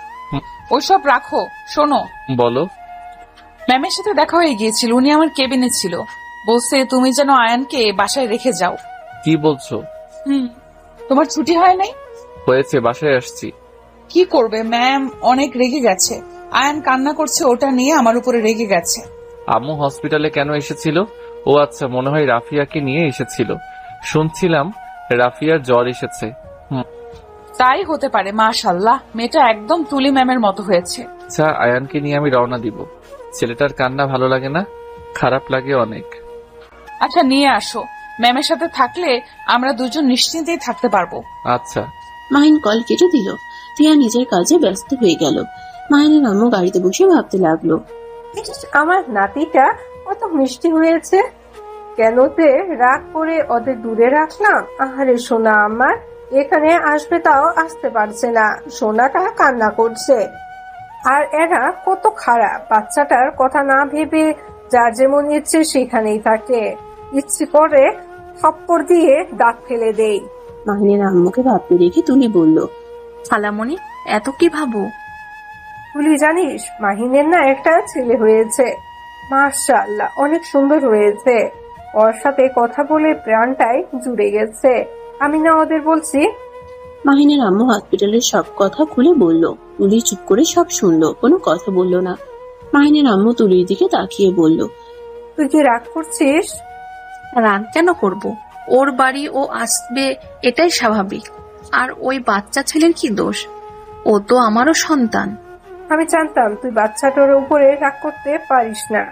ওইসব রাখো, শোনো। বলো। ম্যামের সাথে দেখা হয়ে গিয়েছিল, উনি আমার কেবিনে ছিল। বলছে তুমি যেন আয়ানকে বাসায় রেখে যাও। কি বলছো? তোমার ছুটি হয় নাই? হয়েছে, বাসায় আসছি। কি করবে, ম্যাম অনেক রেগে গেছে। আয়ান কান্না করছে, ওটা নিয়ে আমার উপরে রেগে গেছে। আম্মু হসপিটালে কেন এসেছিল? ও আচ্ছা, মনে হয় রাফিয়াকে নিয়ে এসেছিল। শুনছিলাম রাফিয়ার জ্বর এসেছে। তাই হতে পারে। মাশাআল্লাহ, মেয়েটা একদম তুলি ম্যামের মতো হয়েছে। আচ্ছা, আয়ানকে নিয়ে আমি রওনা দিব। ছেলেটার কান্না ভালো লাগে না, খারাপ লাগে অনেক। আচ্ছা, নিয়ে আসো। ম্যামের সাথে থাকলে আমরা দুজন নিশ্চিন্তেই থাকতে পারবো। আচ্ছা। মাহিন কল কেটে দিল। টিয়া নিজের কাজে ব্যস্ত হয়ে গেল। মাহিনের আম্মু গাড়িতে বসে ভাবতে লাগলো, আমার নাতিটা কত মিষ্টি হয়েছে, কেন যে রাগ করে ওদের দূরে রাখলাম। আহারে সোনা আমার, এখানে আসবে তাও আসতে পারছে না, সোনাটা কান্না করছে। আর এরা কত খারাপ, বাচ্চাটার কথা না ভেবে যার যেমন ইচ্ছে সেখানেই থাকে, ইচ্ছে করে থাপ্পড় দিয়ে দাঁত ফেলে দেই। মাহিনের আম্মুকে ভাবতে রেখে তুলি বলল, খালামণি, এত কি ভাবো? তুই জানিস মাহিনের না একটা ছেলে হয়েছে, মাশাআল্লাহ অনেক সুন্দর হয়েছে। ওর সাথে কথা বলে প্রাণটাই জুড়ে গেছে। আমি না ওদের বলছি। মাহিনের আম্মু হসপিটালের সব কথা খুলে বলল। তুলি চুপ করে সব শুনলো, কোনো কথা বলল না। মাহিনের আম্মু তুলির দিকে তাকিয়ে বলল, তুই কি রাগ করছিস? রাগ কেন করব? ওর বাড়ি ও আসবে, এটাই স্বাভাবিক। আর ওই বাচ্চা ছেলের কি দোষ? ও তো আমারও সন্তান। আমি জানতাম তুই বাচ্চাটার উপরে রাগ করতে পারিস না।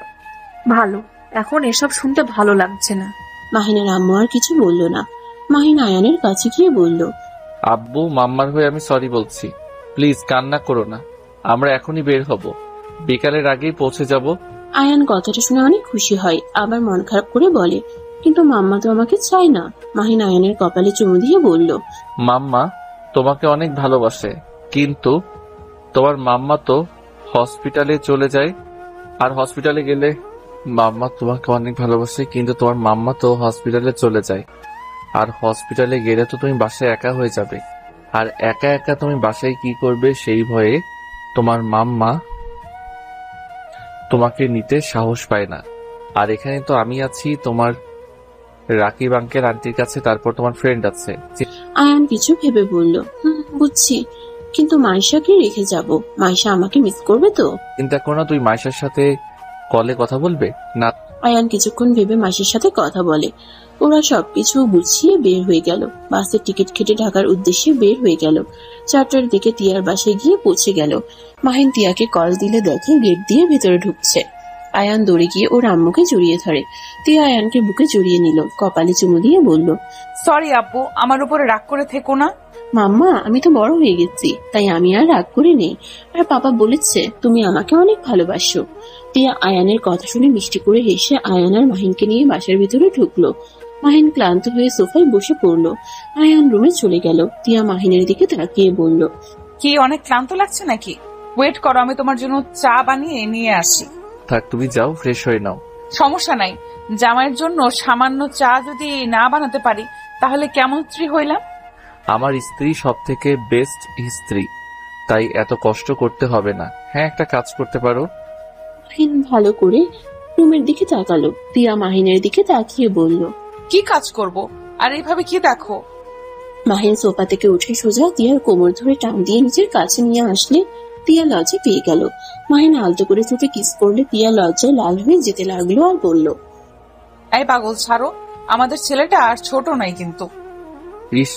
ভালো, এখন এসব শুনতে ভালো লাগছে না। মাহিনের আম্মু আর কিছু বলল না। মাহিন আয়ানের কাছে গিয়ে বলল, আব্বু মাম্মার হয়ে আমি সরি বলছি, প্লিজ কান্না করো না, আমরা এখনই বের হব, বিকালের আগেই পৌঁছে যাব। আয়ান কথাটা শুনে অনেক খুশি হয়, আবার মন খারাপ করে বলে, কিন্তু মাম্মা তো আমাকে চায় না। মাহিন আয়ানের কপালে চুমু দিয়ে বলল, মাম্মা তোমাকে অনেক ভালোবাসে, কিন্তু তোমার মাম্মা তো হসপিটালে চলে যায়, আর হসপিটালে গেলে মাম্মা তোমাকে অনেক ভালোবাসে, কিন্তু তোমার মাম্মা তো হসপিটালে চলে যায়, আর হসপিটালে গেলে তো তুমি বাসায় একা হয়ে যাবে, আর একা একা তুমি বাসায় কি করবে সেই ভয়ে তোমার মাম্মা তোমাকে নিতে সাহস পায় না। আর এখানে তো আমি আছি, তোমার রাকিব আঙ্কেল আন্টির কাছে, তারপর তোমার ফ্রেন্ড আছে। আয়ান কিছু ভেবে বলল, বুঝছি, কিন্তু মাইশাকে রেখে যাব, মাইশা আমাকে মিস করবে তো? চিন্তা করো না, তুই মাইশার সাথে কলে কথা বলবে না। আয়ান কিছুক্ষণ ভেবে মাসির সাথে কথা বলে। ওরা সবকিছু গুছিয়ে বের হয়ে গেল। বাসের টিকিট কেটে ঢাকার উদ্দেশ্যে বের হয়ে গেল। 4টার দিকে তিয়ার বাসায় গিয়ে পৌঁছে গেল। মাহিন তিয়াকে কল দিলে দেখে গেট দিয়ে ভেতরে ঢুকছে। আয়ান দৌড়ে গিয়ে ওর আম্মুকে জড়িয়ে ধরে। তিয়া আয়ানকে বুকে জড়িয়ে নিল, কপালে চুমু দিয়ে বলল, সরি আব্বু, আমার উপরে রাগ করে থেকো না। মাম্মা, আমি তো বড় হয়ে গেছি, তাই আমি আর রাগ করে নেই। আর পাপা বলেছে তুমি আমাকে অনেক ভালোবাসো। তিয়া আয়ানের কথা শুনে মিষ্টি করে হেসে আয়ান আর মাহিনকে নিয়ে বাসার ভিতরে ঢুকলো। মাহিন ক্লান্ত হয়ে সোফায় বসে পড়লো। আয়ান রুমে চলে গেল। তিয়া মাহিনের দিকে তাকিয়ে বলল, কি অনেক ক্লান্ত লাগছে নাকি? ওয়েট করো, আমি তোমার জন্য চা বানিয়ে নিয়ে আসি। থাক, তুমি যাও, ফ্রেশ হয়ে নাও। সমস্যা নাই, জামাইয়ের জন্য সামান্য চা যদি না বানাতে পারি তাহলে কেমন স্ত্রী হইলাম? আমার স্ত্রী সব থেকে বেস্ট স্ত্রী, তাই এত কষ্ট করতে হবে না। হ্যাঁ, একটা কাজ করতে পারো। মাহিন ভালো করে রুমের দিকে তাকালো। তিয়া মাহিনের দিকে তাকিয়ে বলল, কি কাজ করব? আর এইভাবে কি দেখো? মাহিন সোফা থেকে উঠে সোজা তিয়ার কোমর ধরে টান দিয়ে নিজের কাছে নিয়ে আসলে তিয়া লজ্জা পেয়ে গেল। মাহিন আলতো করে ঠোঁটে কিস করলে তিয়া লজ্জায় লাল হয়ে যেতে লাগলো আর বলল, এই পাগল ছাড়ো, আমাদের ছেলেটা আর ছোট নাই কিন্তু। ইস,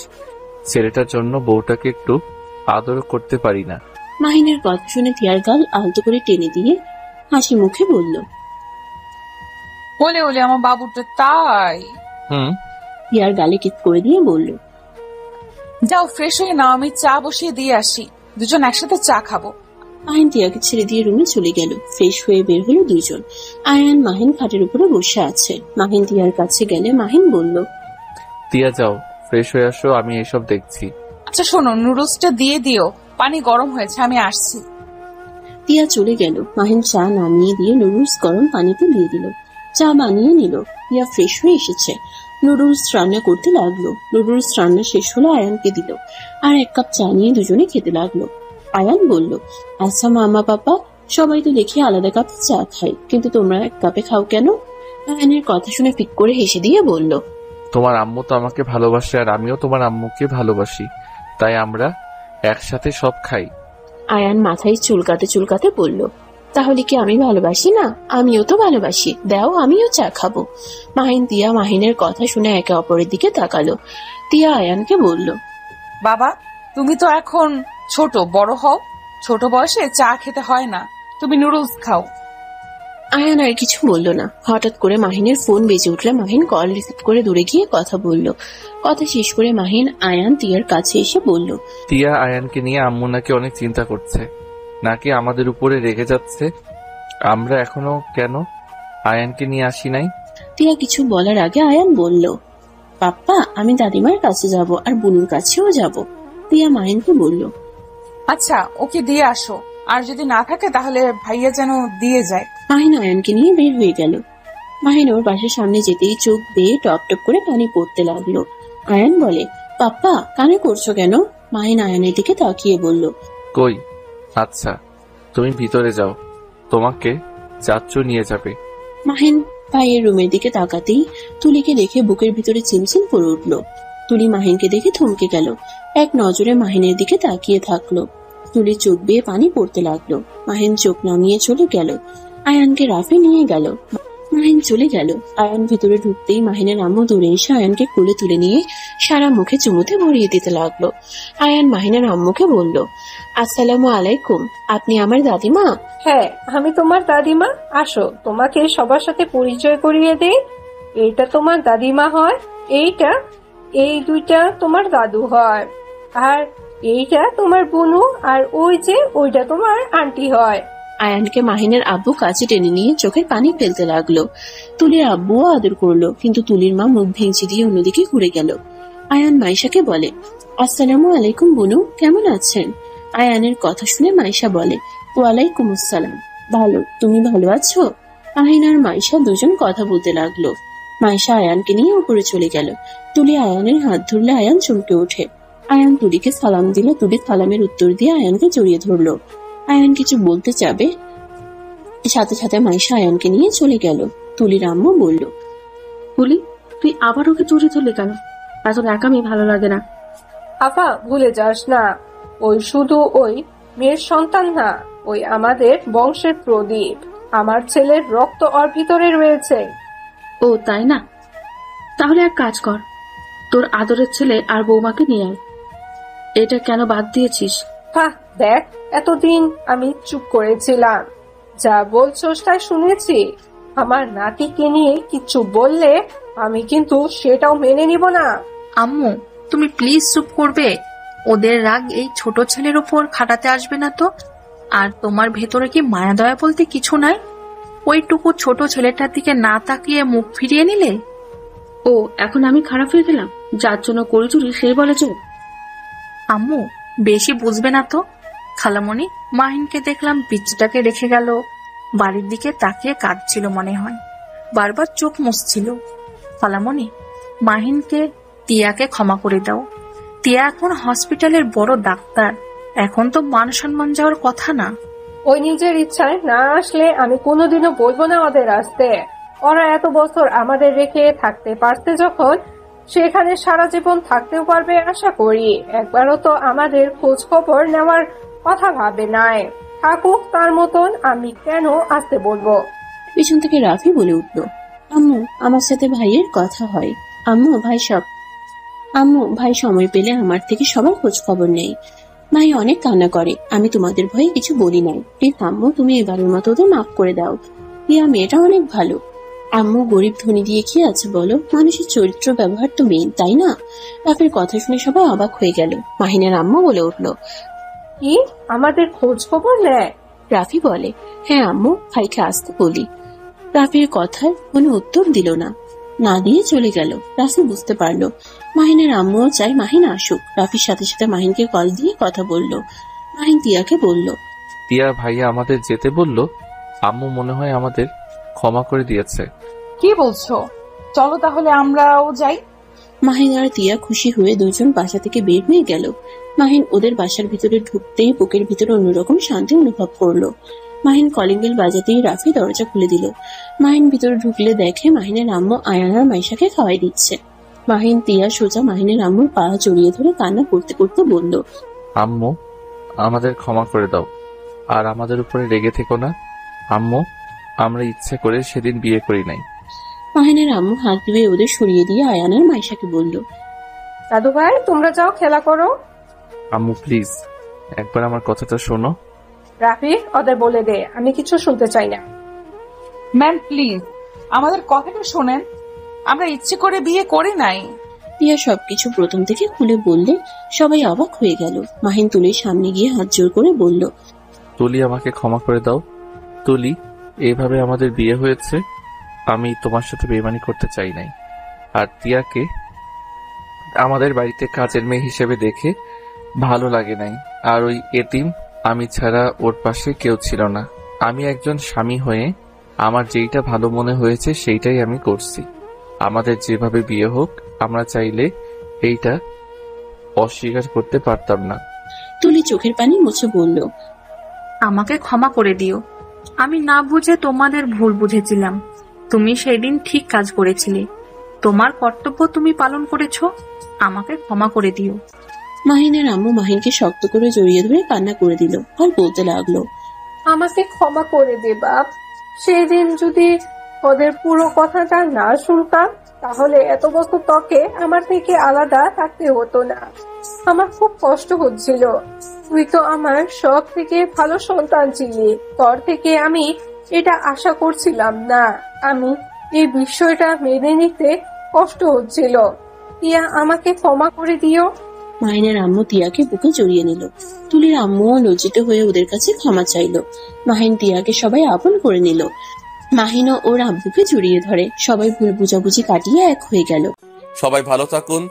ছেলেটার জন্য বউটাকে একটু আদর করতে পারি না। মাহিনের কথা শুনে তিয়ার গাল আলতো করে টেনে দিয়ে হাসি মুখে বলল, ওলে ওলে আমার বাবুটা তাই। তিয়ার গালে কিস করে দিয়ে বলল, যাও ফ্রেশ হয়ে নাও, আমি চা বসিয়ে দিয়ে আসি, দুজন একসাথে চা খাবো। মাহিন তিয়াকে ছেড়ে দিয়ে রুমে চলে গেল। ফ্রেশ হয়ে বের হলো দুইজন। আয়ান মাহিন খাটের উপরে বসে আছে। মাহিন তিয়ার কাছে গেলে মাহিন বলল, তিয়া যাও, ফ্রেশ হয়ে আসো, আমি এসব দেখছি। আচ্ছা শোনো, নুডলসটা দিয়ে দিও, পানি গরম হয়েছে, আমি আসছি। তিয়া চলে গেল। মাহিন চা নামিয়ে দিয়ে নুডলস গরম পানিতে দিয়ে দিল। চা বানিয়ে নিল। তিয়া ফ্রেশ হয়ে এসেছে। নুডলস রান্না করতে লাগলো। নুডলস রান্না শেষ হলো আয়ানকে দিল, আর 1 কাপ চা নিয়ে দুজনে খেতে লাগলো। আয়ান বলল, আচ্ছা মামা পাপা, সবাই তো দেখি আলাদা কাপে চা খায়, কিন্তু তোমরা 1 কাপে খাও কেন? আয়ানের কথা শুনে ফিক করে হেসে দিয়ে বলল, তোমার আম্মু তো আমাকে ভালোবাসে, আর আমিও তোমার আম্মুকে ভালোবাসি, তাই আমরা একসাথে সব খাই। আয়ান মাথায় চুলকাতে চুলকাতে বলল, তাহলে কি আমি ভালোবাসি না? আমিও তো ভালোবাসি, দাও আমিও চা খাবো। মাহিন তিয়া মাহিনের কথা শুনে একে অপরের দিকে তাকালো। তিয়া আয়ানকে বলল, বাবা, তুমি তো এখন ছোট, বড় হও, ছোট বয়সে চা খেতে হয় না, তুমি নুডলস খাও। আয়ান আর কিছু বলল না। হঠাৎ করে মাহিনের ফোন বেজে উঠলে মাহিন কল রিসিভ করে দূরে গিয়ে কথা বলল। কথা শেষ করে মাহিন আয়ান তিয়ার কাছে এসে বলল, তিয়া আয়ানকে নিয়ে আম্মু নাকি অনেক চিন্তা করছে, নাকি আমাদের উপরে রেগে যাচ্ছে। আমরা এখনো কেন আয়ানকে নিয়ে আসি নাই? তিয়া কিছু বলার আগে আয়ান বলল, পাপ্পা, আমি দাদিমার কাছে যাব, আর বুনুর কাছেও যাব। তিয়া মাহিনকে বলল, আচ্ছা ওকে দিয়ে আসো, আর যদি না থাকে তাহলে ভাইয়া যেন দিয়ে যায়। মাহিন আয়ানকে নিয়ে বের হয়ে গেল। মাহিন ওর বাসার সামনে যেতেই চোখ বেয়ে টপ টপ করে পানি পড়তে লাগলো। আয়ান বলে, পাপ্পা, কানে করছো কেন? মাহিন আয়ানের দিকে তাকিয়ে বলল, কই? আচ্ছা, তুমি ভিতরে যাও, তোমাকে চাচ্চু নিয়ে যাবে। মাহিন ভাইয়ের রুমের দিকে তাকাতেই তুলিকে দেখে বুকের ভিতরে চিমচিম পড়ে উঠল। তুলি মাহিনকে দেখে থমকে গেল। এক নজরে মাহিনের দিকে তাকিয়ে থাকলো। তুলির চোখ বেয়ে পানি পড়তে লাগলো। মাহিন চোখ নামিয়ে চলে গেল। আয়ানকে রাফে নিয়ে গেল। মাহিন চলে গেল। আয়ান ভিতরে ঢুকতেই মাহিনের আম্মু দৌড়ে এসে আয়ানকে কোলে তুলে নিয়ে সারা মুখে চুমুতে ভরিয়ে দিতে লাগলো। আয়ান মাহিনের আম্মুকে বলল, আসসালামু আলাইকুম, আপনি আমার দাদিমা? হ্যাঁ, আমি তোমার দাদিমা। আসো, তোমাকে সবার সাথে পরিচয় করিয়ে দেই। এইটা তোমার দাদিমা হয়, এই দুইটা তোমার দাদু হয়, আর এইটা তোমার বোনু, আর ওইটা তোমার আন্টি হয়। আয়ানকে মাহিনের আব্বু কাছে টেনে নিয়ে চোখের পানি ফেলতে লাগলো। তুলির আব্বুও আদর করলো, কিন্তু তুলির মা মুখ ভেঙচি দিয়ে অন্যদিকে ঘুরে গেল। আয়ান মাইশাকে বলে, আসসালামু আলাইকুম বোনু, কেমন আছেন? আয়ানের কথা শুনে মাইশা বলে, ওয়ালাইকুম আসসালাম, ভালো, তুমি ভালো আছো? আয়ান আর মাইশা দুজন কথা বলতে লাগলো। মাইশা আয়ানকে নিয়ে উপরে চলে গেল। তুলি আয়ানের হাত ধরলে আয়ান চমকে ওঠে। আয়ান তুলিকে সালাম দিল। তুলি সালামের উত্তর দিয়ে আয়ানকে জড়িয়ে ধরলো। আয়ান কিছু বলতে যাবে, সাথে সাথে মাইশা আয়ানকে নিয়ে চলে গেল। তুলির আম্মু বলল, তুলি, তুই আবার ওকে জড়িয়ে ধরলি কেন? এত একামি ভালো লাগে না। আপা, ভুলে যাস না, ওই শুধু ওই মেয়ের সন্তান না, ওই আমাদের বংশের প্রদীপ। আমার ছেলের রক্ত ওর ভিতরে রয়েছে। ও তাই না? তাহলে এক কাজ কর, তোর আদরের ছেলে আর বৌমাকে নিয়ে আয়। এটা কেন বাদ দিয়েছিস? দেখ, এতদিন আমি চুপ করেছিলাম, যা বলছোস তাই শুনেছি। আমার নাতিকে নিয়ে কিছু বললে আমি কিন্তু সেটাও মেনে নিব না। আম্মু, তুমি প্লিজ চুপ করবে? ওদের রাগ এই ছোট ছেলের উপর খাটাতে আসবে না তো? আর তোমার ভেতরে কি মায়া দয়া বলতে কিছু নাই? ওইটুকু ছোট ছেলেটার দিকে না তাকিয়ে মুখ ফিরিয়ে নিলে? ও এখন আমি খারাপ হয়ে গেলাম? যার জন্য করি চুরি সেই বলে চোখ? আম্মু, বেশি বুঝবে না তো। খালামণি, মাহিনকে দেখলাম পিচ্চিটাকে রেখে গেল, বাড়ির দিকে তাকিয়ে কাঁদছিল মনে হয়, বারবার চোখ মুছছিল। খালামণি, মাহিনকে, তিয়াকে ক্ষমা করে দাও। তিয়া এখন হসপিটালের বড় ডাক্তার, এখন তো মান সম্মান যাওয়ার কথা না। ওই নিজের ইচ্ছায় না আসলে আমি কোনোদিনও বলবো না ওদের আসতে। ওরা এত বছর আমাদের রেখে থাকতে পারছে যখন, সেখানে সারা জীবন থাকতেও পারবে আশা করি। একবারও তো আমাদের খোঁজ খবর নেওয়ার কথা ভাবে নাই। থাকুক তার মতন, আমি কেন আসতে বলবো? পিছন থেকে রাফি বলে উঠল, আম্মু, আমার সাথে ভাইয়ের কথা হয়। আম্মু, ভাই সময় পেলে আমার থেকে সবার খোঁজ খবর নেই। ভাই অনেক কান্না করে, আমি তোমাদের ভয়ে কিছু বলি নাই। প্লিজ আম্মু, তুমি এবারের মতো ওদের মাফ করে দাও। রিয়া মেয়েটা অনেক ভালো। আম্মু, গরিব ধনী দিয়ে কি আছে বলো, মানুষের চরিত্র ব্যবহার তো মেইন, তাই না? রাফির কথা শুনে সবাই অবাক হয়ে গেল। মাহিনের আম্মু বলে উঠল, কি আমাদের খোঁজ খবর নেয়? রাফি বলে, হ্যাঁ আম্মু, ভাইকে আসতে বলি। রাফির কথার কোনো উত্তর দিল না, না দিয়ে চলে গেল। রাফি বুঝতে পারলো মাহিনের আম্মুও চাই মাহিন আসুক। রাফির সাথে সাথে মাহিনকে কল দিয়ে কথা বলল। মাহিন তিয়াকে বলল, তিয়া ভাইয়া আমাদের যেতে বলল, আম্মু মনে হয় আমাদের ক্ষমা করে দিয়েছে। কি বলছো? চলো তাহলে আমরাও যাই। মাহিন আর তিয়া খুশি হয়ে দুজন বাসা থেকে বের হয়ে গেল। মাহিন ওদের বাসার ভিতরে ঢুকতেই বুকের ভিতরে অন্যরকম শান্তি অনুভব করলো। মাহিন কলিং বেল বাজাতেই রাফি দরজা খুলে দিল। মাহিন ভিতরে ঢুকলে দেখে মাহিনের আম্মু আয়ান আর মাইশাকে খাওয়াই দিচ্ছে। মাহিন তিয়া সোজা মাহিনের আম্মুর পা জড়িয়ে ধরে কান্না করতে করতে বলল, আম্মু, আমাদের ক্ষমা করে দাও, আর আমাদের উপরে রেগে থেকো না। আম্মু, আমরা ইচ্ছে করে সেদিন বিয়ে করি নাই। মাহিনের আম্মু হাত ধুয়ে ওদের সরিয়ে দিয়ে আয়ান আর মাইশাকে বলল, দাদু ভাই, তোমরা যাও খেলা করো। আম্মু প্লিজ একবার আমার কথাটা শোনো। রাফি, ওদের বলে দে আমি কিছু শুনতে চাই না। ম্যাম প্লিজ আমাদের কথাটা শোনেন, আমরা ইচ্ছে করে বিয়ে করি নাই। টিয়া সবকিছু প্রথম থেকে খুলে বললে সবাই অবাক হয়ে গেল। মাহিন তুলির সামনে গিয়ে হাত জোর করে বলল, তুলি, আমাকে ক্ষমা করে দাও। তুলি, এইভাবে আমাদের বিয়ে হয়েছে, আমি তোমার সাথে বেইমানি করতে চাই নাই। আর টিয়াকে আমাদের বাড়িতে কাজের মেয়ে হিসেবে দেখে ভালো লাগে নাই। আর ওই এতিম আমি ছাড়া ওর পাশে কেউ ছিল না। আমি একজন স্বামী হয়ে আমার যেইটা ভালো মনে হয়েছে সেইটাই আমি করছি। আমাদের যেভাবে বিয়ে হোক, আমরা চাইলে এইটা অস্বীকার করতে পারতাম না। তুলি চোখের পানি মুছে বলল, আমাকে ক্ষমা করে দিও, আমি না বুঝে তোমাদের ভুল বুঝেছিলাম। তুমি সেদিন ঠিক কাজ করেছিলে, তোমার কর্তব্য তুমি পালন করেছো, আমাকে ক্ষমা করে দিও। মাহিনের আম্মু মাহিনকে শক্ত করে জড়িয়ে ধরে কান্না করে দিল আর বলতে লাগলো, আমাকে ক্ষমা করে দে বাপ, সেদিন যদি ওদের পুরো কথাটা না শুনতাম তাহলে এত বছর তোকে আমার থেকে আলাদা থাকতে হতো না। আমার খুব কষ্ট হচ্ছিল। তুই তো আমার সব থেকে ভালো সন্তান ছিলি, তোর থেকে আমি এটা আশা করছিলাম না। আমি এই বিষয়টা মেনে নিতে কষ্ট হচ্ছিল। টিয়া, আমাকে ক্ষমা করে দিও। মাহিনের আম্মু টিয়াকে বুকে জড়িয়ে নিল। তুলির আম্মুও লজ্জিত হয়ে ওদের কাছে ক্ষমা চাইল। মাহিন টিয়াকে সবাই আপন করে নিল। মাহিনও ওর আব্বুকে জড়িয়ে ধরে। সবাই ভুল বুঝাবুঝি কাটিয়ে এক হয়ে গেল। সবাই ভালো থাকুন।